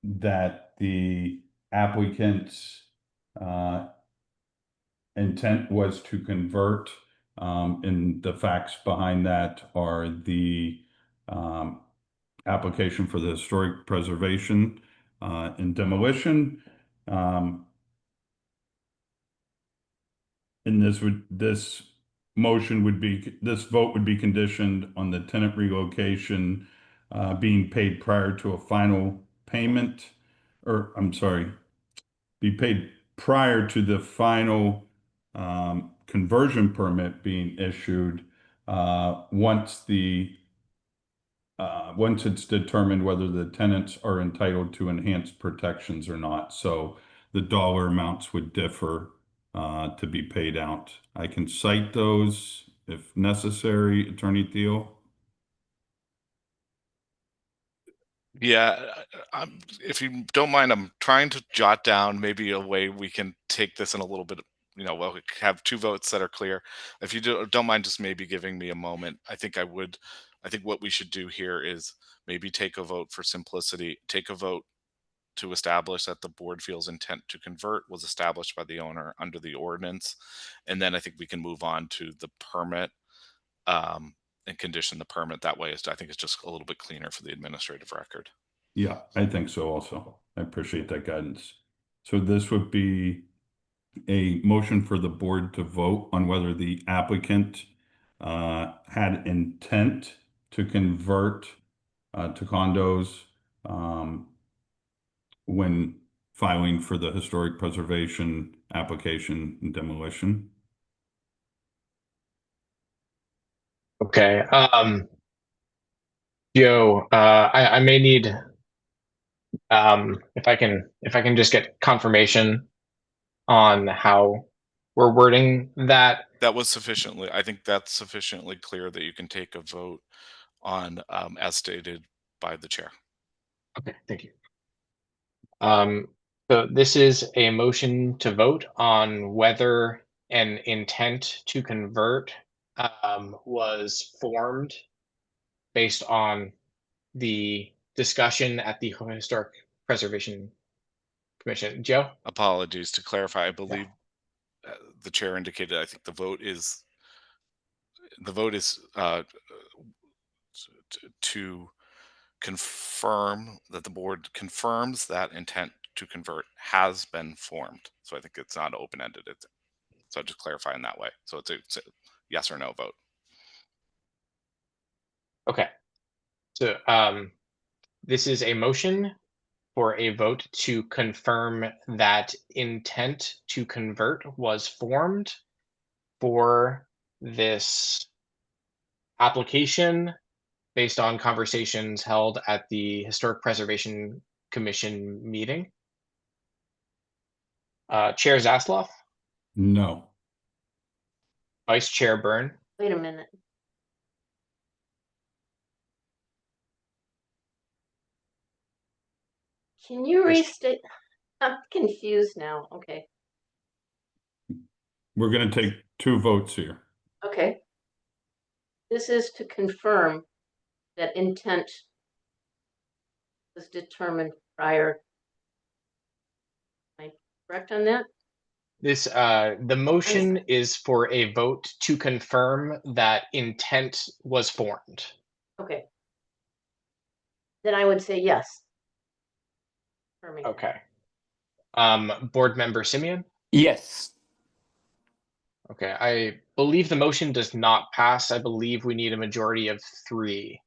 that the applicant's intent was to convert, and the facts behind that are the application for the historic preservation and demolition. And this vote would be conditioned on the tenant relocation being paid prior to a final payment or I'm sorry, be paid prior to the final conversion permit being issued, once it's determined whether the tenants are entitled to enhanced protections or not. So the dollar amounts would differ to be paid out. I can cite those if necessary, Attorney Thiel. Yeah, if you don't mind, I'm trying to jot down maybe a way we can take this in a little bit. Well, we have two votes that are clear. If you don't mind, just maybe giving me a moment. I think what we should do here is maybe take a vote for simplicity. Take a vote to establish that the board feels intent to convert was established by the owner under the ordinance, and then I think we can move on to the permit. And condition the permit that way. I think it's just a little bit cleaner for the administrative record. Yeah, I think so also. I appreciate that guidance. So this would be a motion for the board to vote on whether the applicant had intent to convert to condos when filing for the historic preservation application and demolition. Okay. Joe, I may need if I can just get confirmation on how we're wording that. That was sufficiently. I think that's sufficiently clear that you can take a vote on as stated by the chair. Okay, thank you. So this is a motion to vote on whether an intent to convert was formed based on the discussion at the Historic Preservation Commission. Joe? Apologies. To clarify, I believe the chair indicated, I think the vote is to confirm that the board confirms that intent to convert has been formed. So I think it's not open-ended. So just clarify in that way. So it's a yes or no vote. Okay. So this is a motion for a vote to confirm that intent to convert was formed for this application based on conversations held at the Historic Preservation Commission meeting. Chair Zasloff? No. Vice Chair Byrne? Wait a minute. Can you restate? I'm confused now. Okay. We're going to take two votes here. Okay. This is to confirm that intent was determined prior. Am I correct on that? This the motion is for a vote to confirm that intent was formed. Okay. Then I would say yes. Okay. Board Member Simeon? Yes. Okay, I believe the motion does not pass. I believe we need a majority of 3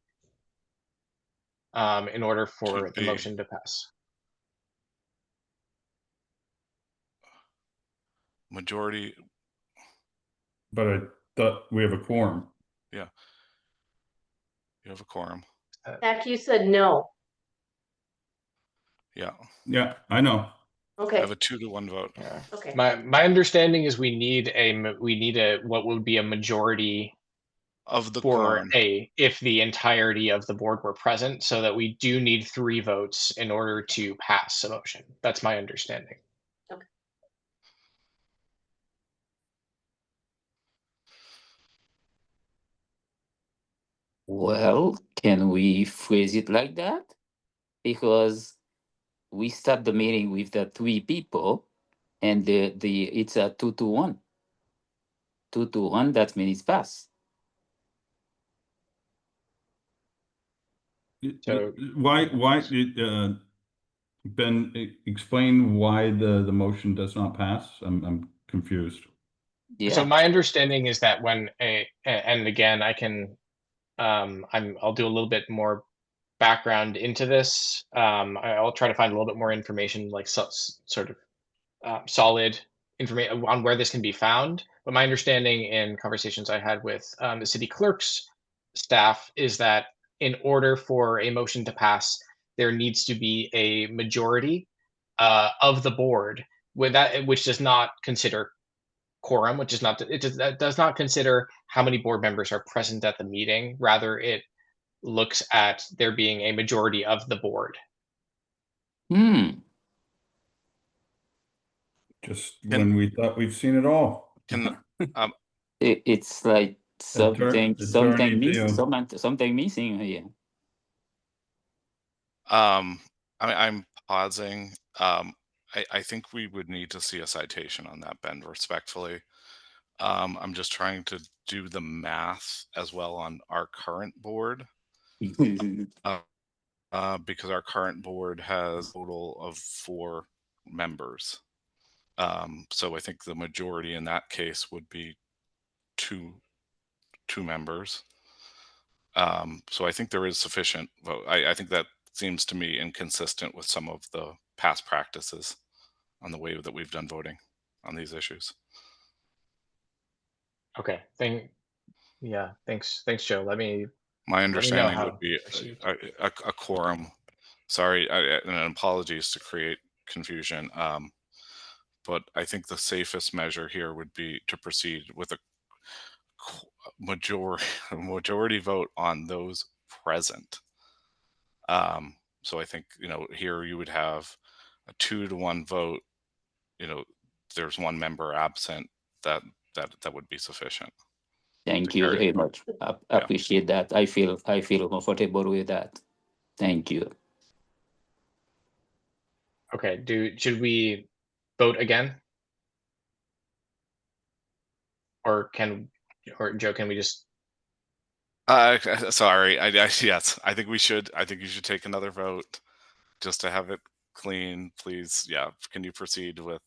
in order for the motion to pass. Majority. But I thought we have a quorum. Yeah. You have a quorum. Zach, you said no. Yeah. Yeah, I know. I Okay. have a 2-to-1 vote. Yeah. Okay. My understanding is we need a what would be a majority Of the for quorum. if the entirety of the board were present, so that we do need 3 votes in order to pass a motion. That's my understanding. Okay. Well, can we phrase it like that? Because we start the meeting with the 3 people, and it's a 2-to-1. 2-to-1, that means it's passed. So Why Ben, explain why the motion does not pass? I'm confused. Yeah. So my understanding is that when and again I can I'll do a little bit more background into this. I'll try to find a little bit more information, like sort of solid information on where this can be found. But my understanding in conversations I had with the city clerk's staff is that in order for a motion to pass, there needs to be a majority of the board with that, which does not consider quorum, which is not that does not consider how many board members are present at the meeting. Rather, it looks at there being a majority of the board. Just when we thought we've seen it all. Can It's like something Attorney Theo. something missing here. I'm pausing. I think we would need to see a citation on that, Ben, respectfully. I'm just trying to do the math as well on our current board. Because our current board has a total of 4 members. So I think the majority in that case would be two members. So I think there is sufficient vote. I think that seems to me inconsistent with some of the past practices on the way that we've done voting on these issues. Okay. Thanks, Joe. My understanding how would be to proceed. a quorum. Sorry, and apologies to create confusion. But I think the safest measure here would be to proceed with a majority vote on those present. So I think, here you would have a 2-to-1 vote. There's 1 member absent. That would be sufficient. Thank you very much. I appreciate that. I feel comfortable with that. Thank you. Okay. Should we vote again? Or Joe, can we just? Sorry. Yes, I think we should. I think you should take another vote just to have it clean, please. Yeah. Can you proceed with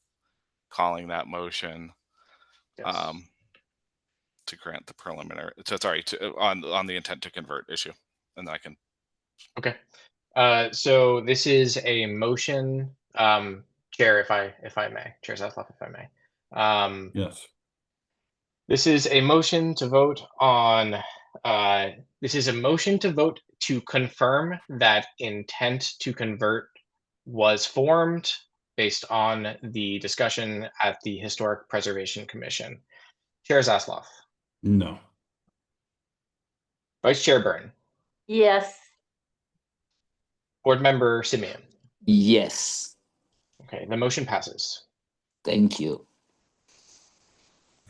calling that motion? Yes. To grant the preliminary, on the intent to convert issue, and then I can. Okay. So this is a motion, Chair, if I may, Chair Zasloff, if I may. Yes. This is a motion to vote on. This is a motion to vote to confirm that intent to convert was formed based on the discussion at the Historic Preservation Commission. Chair Zasloff. No. Vice Chair Byrne. Yes. Board Member Simeon. Yes. Okay, the motion passes. Thank you.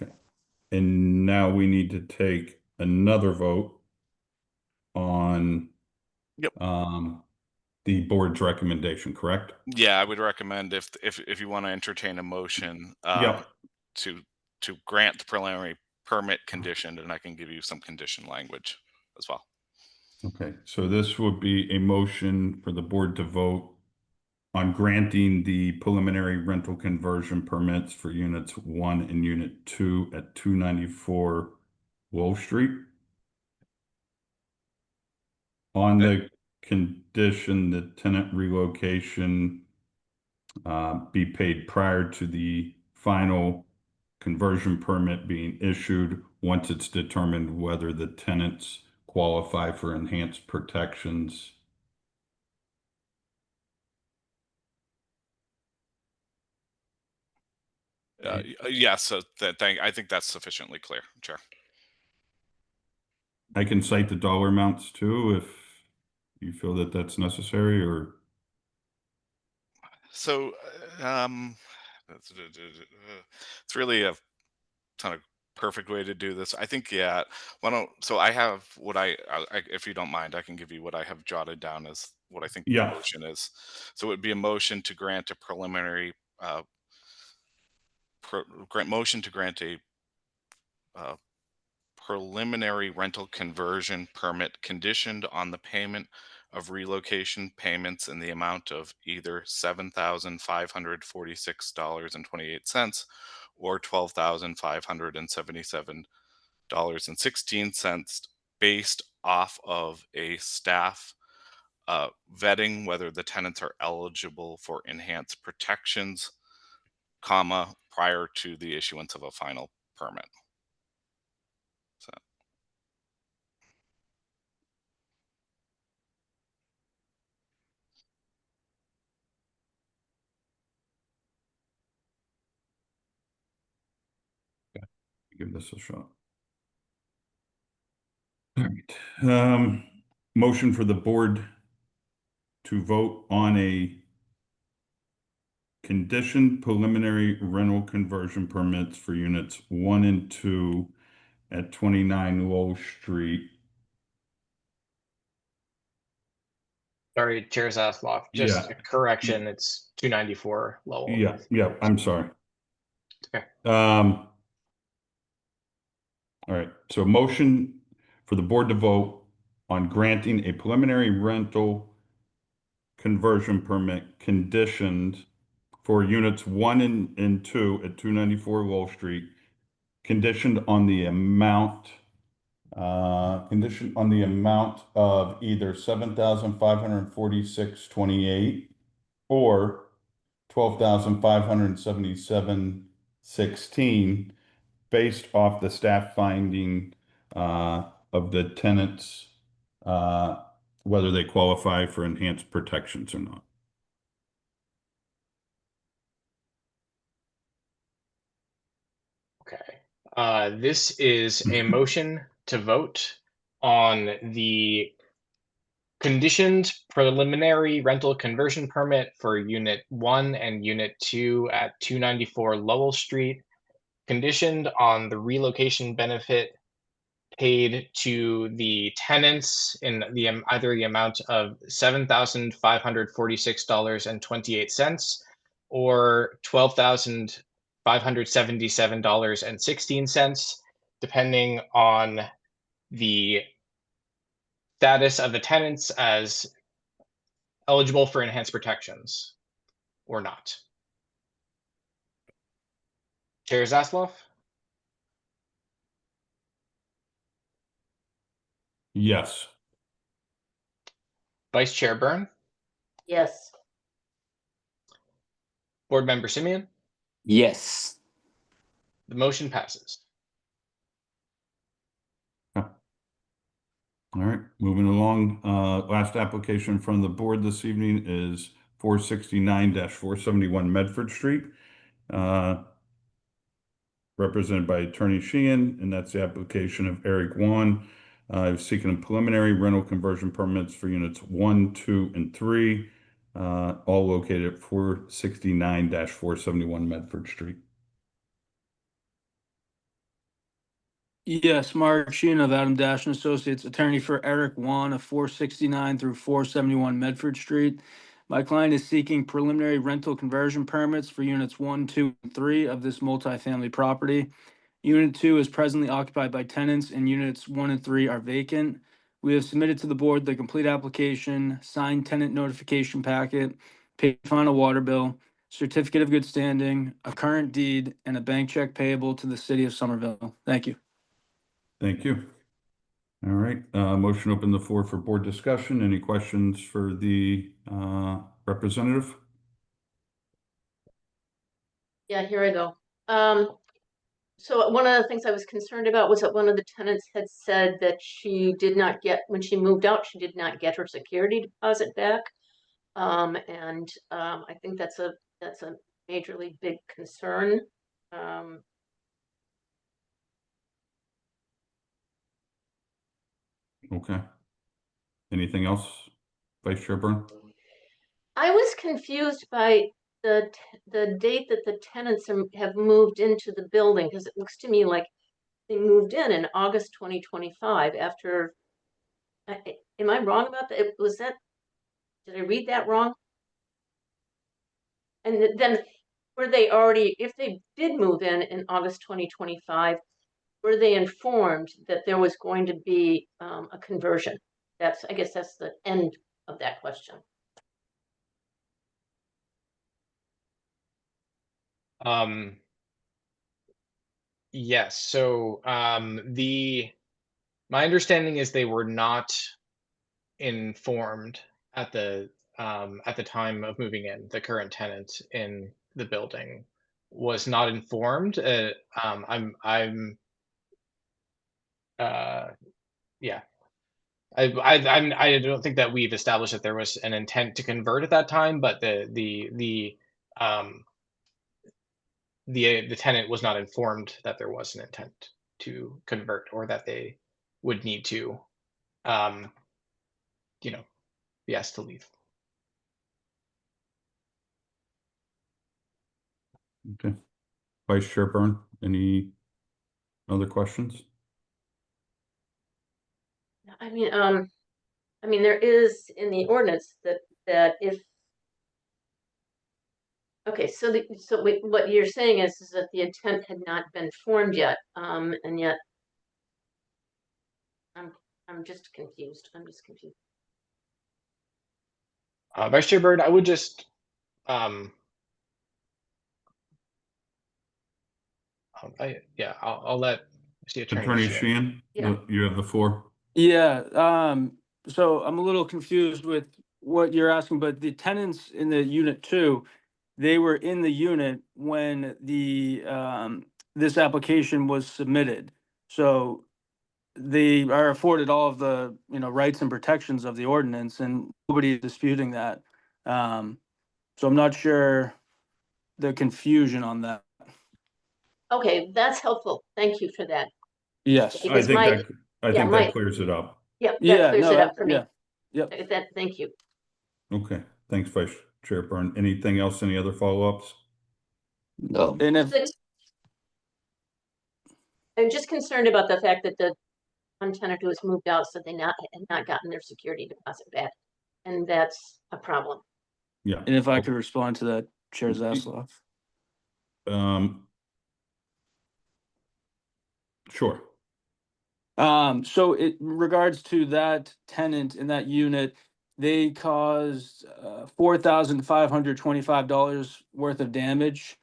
Okay. And now we need to take another vote on the board's recommendation, correct? Yeah, I would recommend if you want to entertain a motion to grant the preliminary permit conditioned, and I can give you some condition language as well. Okay, so this would be a motion for the board to vote on granting the preliminary rental conversion permits for units 1 and unit 2 at 294 Wall Street. On the condition that tenant relocation be paid prior to the final conversion permit being issued once it's determined whether the tenants qualify for enhanced protections. Yes, I think that's sufficiently clear, Chair. I can cite the dollar amounts too if you feel that that's necessary, or so it's really a kind of perfect way to do this. I think, so I have what I if you don't mind, I can give you what I have jotted down as what I think the motion is. So it would be a motion to grant a preliminary motion to grant a preliminary rental conversion permit conditioned on the payment of relocation payments in the amount of either $7,546.28 or $12,577.16 based off of a staff vetting whether the tenants are eligible for enhanced protections, comma, prior to the issuance of a final permit. So. Give this a shot. All right. Motion for the board to vote on a conditioned preliminary rental conversion permits for units 1 and 2 at 29 Lowell Street. Sorry, Chair Zasloff, just Yeah. a correction, it's 294 Lowell. Yeah, I'm sorry. Okay. All right, so motion for the board to vote on granting a preliminary rental conversion permit conditioned for units 1 and 2 at 294 Wall Street, conditioned on the amount of either 7,546.28 or 12,577.16, based off the staff finding of the tenants, whether they qualify for enhanced protections or not. Okay. This is a motion to vote on the conditioned preliminary rental conversion permit for Unit 1 and Unit 2 at 294 Lowell Street, conditioned on the relocation benefit paid to the tenants in either the amount of $7,546.28 or $12,577.16, depending on the status of the tenants as eligible for enhanced protections or not. Chair Zasloff? Yes. Vice Chair Byrne? Yes. Board Member Simeon? Yes. The motion passes. All right, moving along. Last application from the board this evening is 469-471 Medford Street, represented by Attorney Sheehan, and that's the application of Eric Wan, seeking a preliminary rental conversion permits for units 1, 2, and 3, all located at 469-471 Medford Street. Yes, Mark Sheehan of Adam Dash and Associates, attorney for Eric Wan of 469 through 471 Medford Street. My client is seeking preliminary rental conversion permits for units 1, 2, and 3 of this multifamily property. Unit 2 is presently occupied by tenants, and units 1 and 3 are vacant. We have submitted to the board the complete application, signed tenant notification packet, paid final water bill, certificate of good standing, a current deed, and a bank check payable to the city of Somerville. Thank you. Thank you. All right, motion open the floor for board discussion. Any questions for the representative? Yeah, here I go. So one of the things I was concerned about was that one of the tenants had said that she did not get, when she moved out, she did not get her security deposit back. I think that's a majorly big concern. Okay. Anything else, Vice Chair Byrne? I was confused by the date that the tenants have moved into the building, because it looks to me like they moved in August 2025 after, am I wrong about that? Did I read that wrong? And then were they already, if they did move in August 2025, were they informed that there was going to be a conversion? I guess that's the end of that question. Yes, so my understanding is they were not informed at the time of moving in, the current tenant in the building was not informed. Yeah. I don't think that we've established that there was an intent to convert at that time, but the tenant was not informed that there was an intent to convert or that they would need to, be asked to leave. Okay. Vice Chair Byrne, any other questions? I mean, there is in the ordinance that if. Okay, so what you're saying is that the intent had not been formed yet, and yet. I'm just confused. Vice Chair Bird, I would just I'll let Attorney Sheehan, Yeah. you have the floor. Yeah, so I'm a little confused with what you're asking, but the tenants in the unit 2, they were in the unit when the this application was submitted. So they are afforded all of the, rights and protections of the ordinance, and nobody is disputing that. So I'm not sure the confusion on that. Okay, that's helpful. Thank you for that. Yes. I Because think yeah, that clears it up. Yep, that Yeah, clears no, it up for me. yeah. Yep. Thank you. Okay, thanks, Vice Chair Byrne. Anything else, any other follow-ups? No. And if I'm just concerned about the fact that the one tenant who has moved out said had not gotten their security deposit back, and that's a problem. Yeah. And if I could respond to that, Chair Zasloff. Sure. So in regards to that tenant in that unit, they caused $4,525 worth of damage.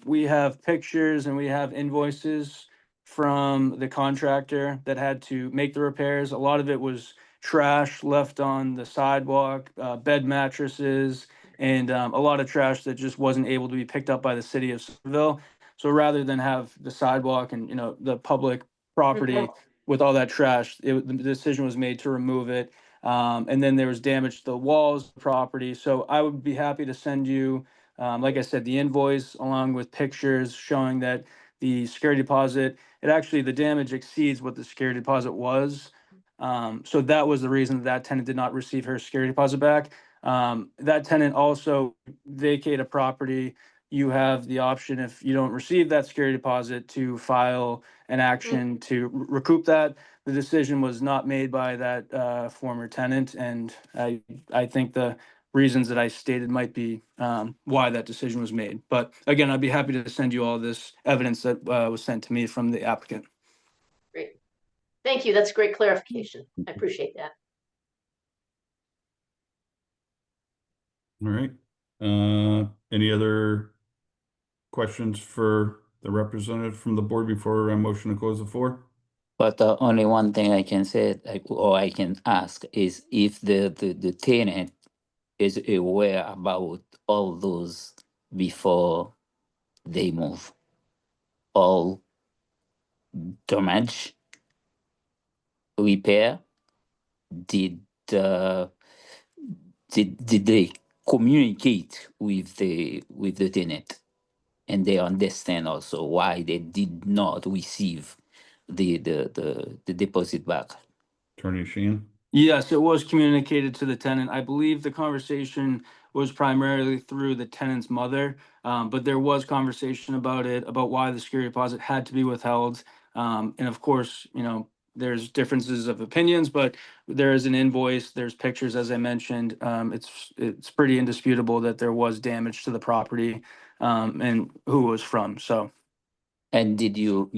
We have pictures and we have invoices from the contractor that had to make the repairs. A lot of it was trash left on the sidewalk, bed mattresses, and a lot of trash that just wasn't able to be picked up by the city of Somerville. So rather than have the sidewalk and the public property with all that trash, the decision was made to remove it. And then there was damage to the walls of the property. So I would be happy to send you, like I said, the invoice along with pictures showing that the security deposit, the damage exceeds what the security deposit was. So that was the reason that tenant did not receive her security deposit back. That tenant also vacated a property. You have the option, if you don't receive that security deposit, to file an action to recoup that. The decision was not made by that former tenant, and I think the reasons that I stated might be why that decision was made. But again, I'd be happy to send you all this evidence that was sent to me from the applicant. Great. Thank you. That's great clarification. I appreciate that. All right. Any other questions for the representative from the board before I motion to close the floor? But only one thing I can say, or I can ask, is if the tenant is aware about all those before they move, all damage, repair, did uh, did they communicate with the tenant, and they understand also why they did not receive the deposit back? Attorney Sheehan? Yes, it was communicated to the tenant. I believe the conversation was primarily through the tenant's mother, but there was conversation about it, about why the security deposit had to be withheld. And of course, there's differences of opinions, but there is an invoice, there's pictures, as I mentioned. It's pretty indisputable that there was damage to the property, and who it was from. So. And did you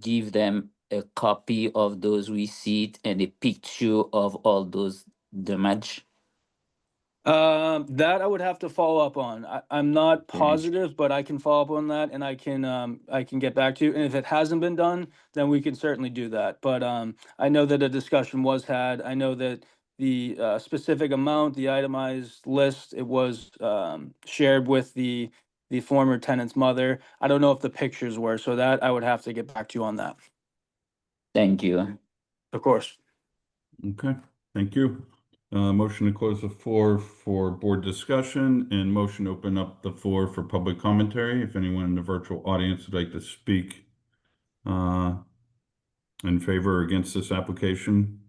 give them a copy of those receipts and a picture of all those damage? That I would have to follow up on. I'm not Okay. positive, but I can follow up on that, and I can get back to you. And if it hasn't been done, then we can certainly do that. But I know that a discussion was had. I know that the specific amount, the itemized list, it was shared with the former tenant's mother. I don't know if the pictures were, so that I would have to get back to you on that. Thank you. Of course. Okay, thank you. Motion to close the floor for board discussion and motion to open up the floor for public commentary. If anyone in the virtual audience would like to speak in favor or against this application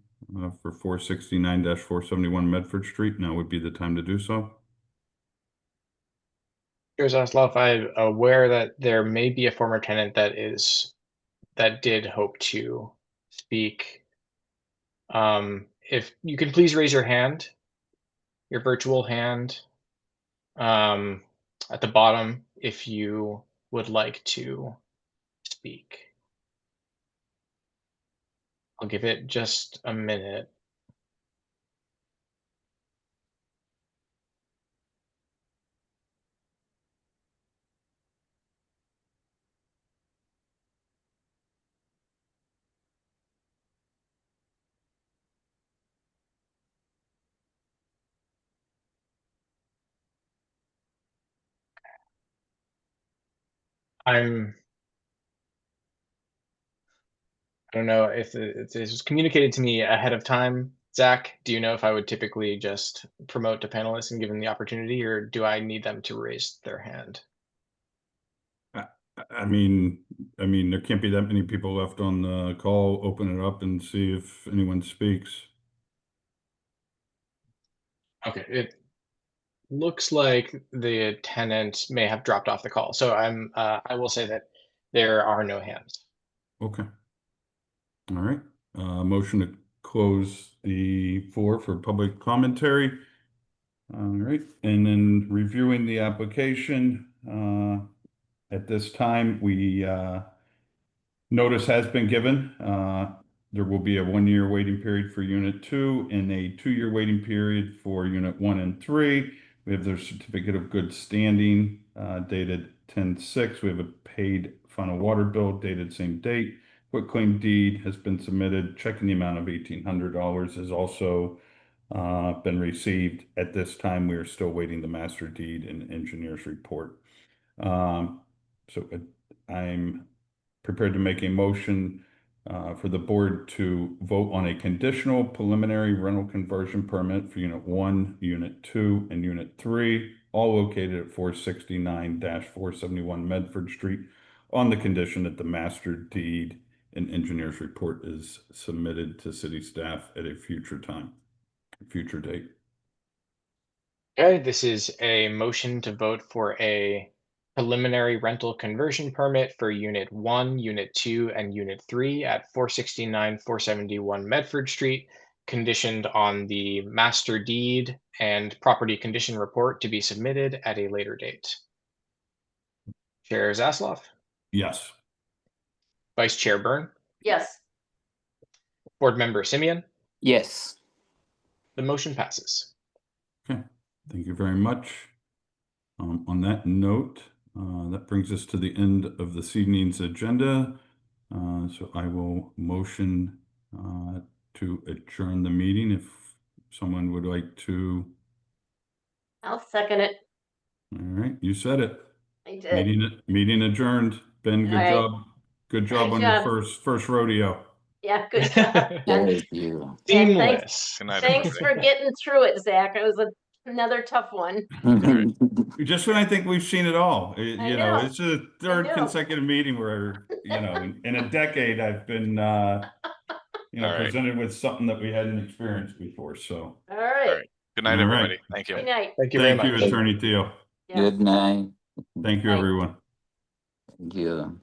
for 469-471 Medford Street, now would be the time to do so. Chair Zasloff, I'm aware that there may be a former tenant that did hope to speak. If you can please raise your hand, your virtual hand, at the bottom, if you would like to speak. I'll give it just a minute. I don't know if it was communicated to me ahead of time. Zach, do you know if I would typically just promote to panelists and give them the opportunity, or do I need them to raise their hand? I mean, there can't be that many people left on the call. Open it up and see if anyone speaks. Okay, it looks like the tenant may have dropped off the call, so I will say that there are no hands. Okay. All right. Motion to close the floor for public commentary. All right, and then reviewing the application. At this time, notice has been given. There will be a 1-year waiting period for Unit 2 and a 2-year waiting period for Unit 1 and 3. We have their certificate of good standing dated 10/6. We have a paid final water bill dated same date. Quitclaim deed has been submitted. Check in the amount of $1,800 has also been received. At this time, we are still waiting the master deed and engineer's report. So I'm prepared to make a motion for the board to vote on a conditional preliminary rental conversion permit for Unit 1, Unit 2, and Unit 3, all located at 469-471 Medford Street, on the condition that the master deed and engineer's report is submitted to city staff at a future time, future date. Okay, this is a motion to vote for a preliminary rental conversion permit for Unit 1, Unit 2, and Unit 3 at 469-471 Medford Street, conditioned on the master deed and property condition report to be submitted at a later date. Chair Zasloff, Yes. Vice Chair Byrne, Yes. Board Member Simeon, Yes. the motion passes. Okay, thank you very much. On that note, that brings us to the end of this evening's agenda. So I will motion to adjourn the meeting if someone would like to. I'll second it. All right, you said it. I did. Meeting adjourned. Ben, good All right. job. Good job Great on job. your first rodeo. Yeah, good job. Thank you. And Seamless. Good night, thanks everybody. for getting through it, Zach. It was another tough one. Just when I think we've seen it all, I know. it's a third know. consecutive meeting where, in a decade, I've been, All right. presented with something that we hadn't experienced before. So, All right. All right. Good night, All right. everybody. Thank you. Good night. Thank you very thank much. you, Attorney Theo. Yeah. Good night. Thank you, Night. everyone. Thank you.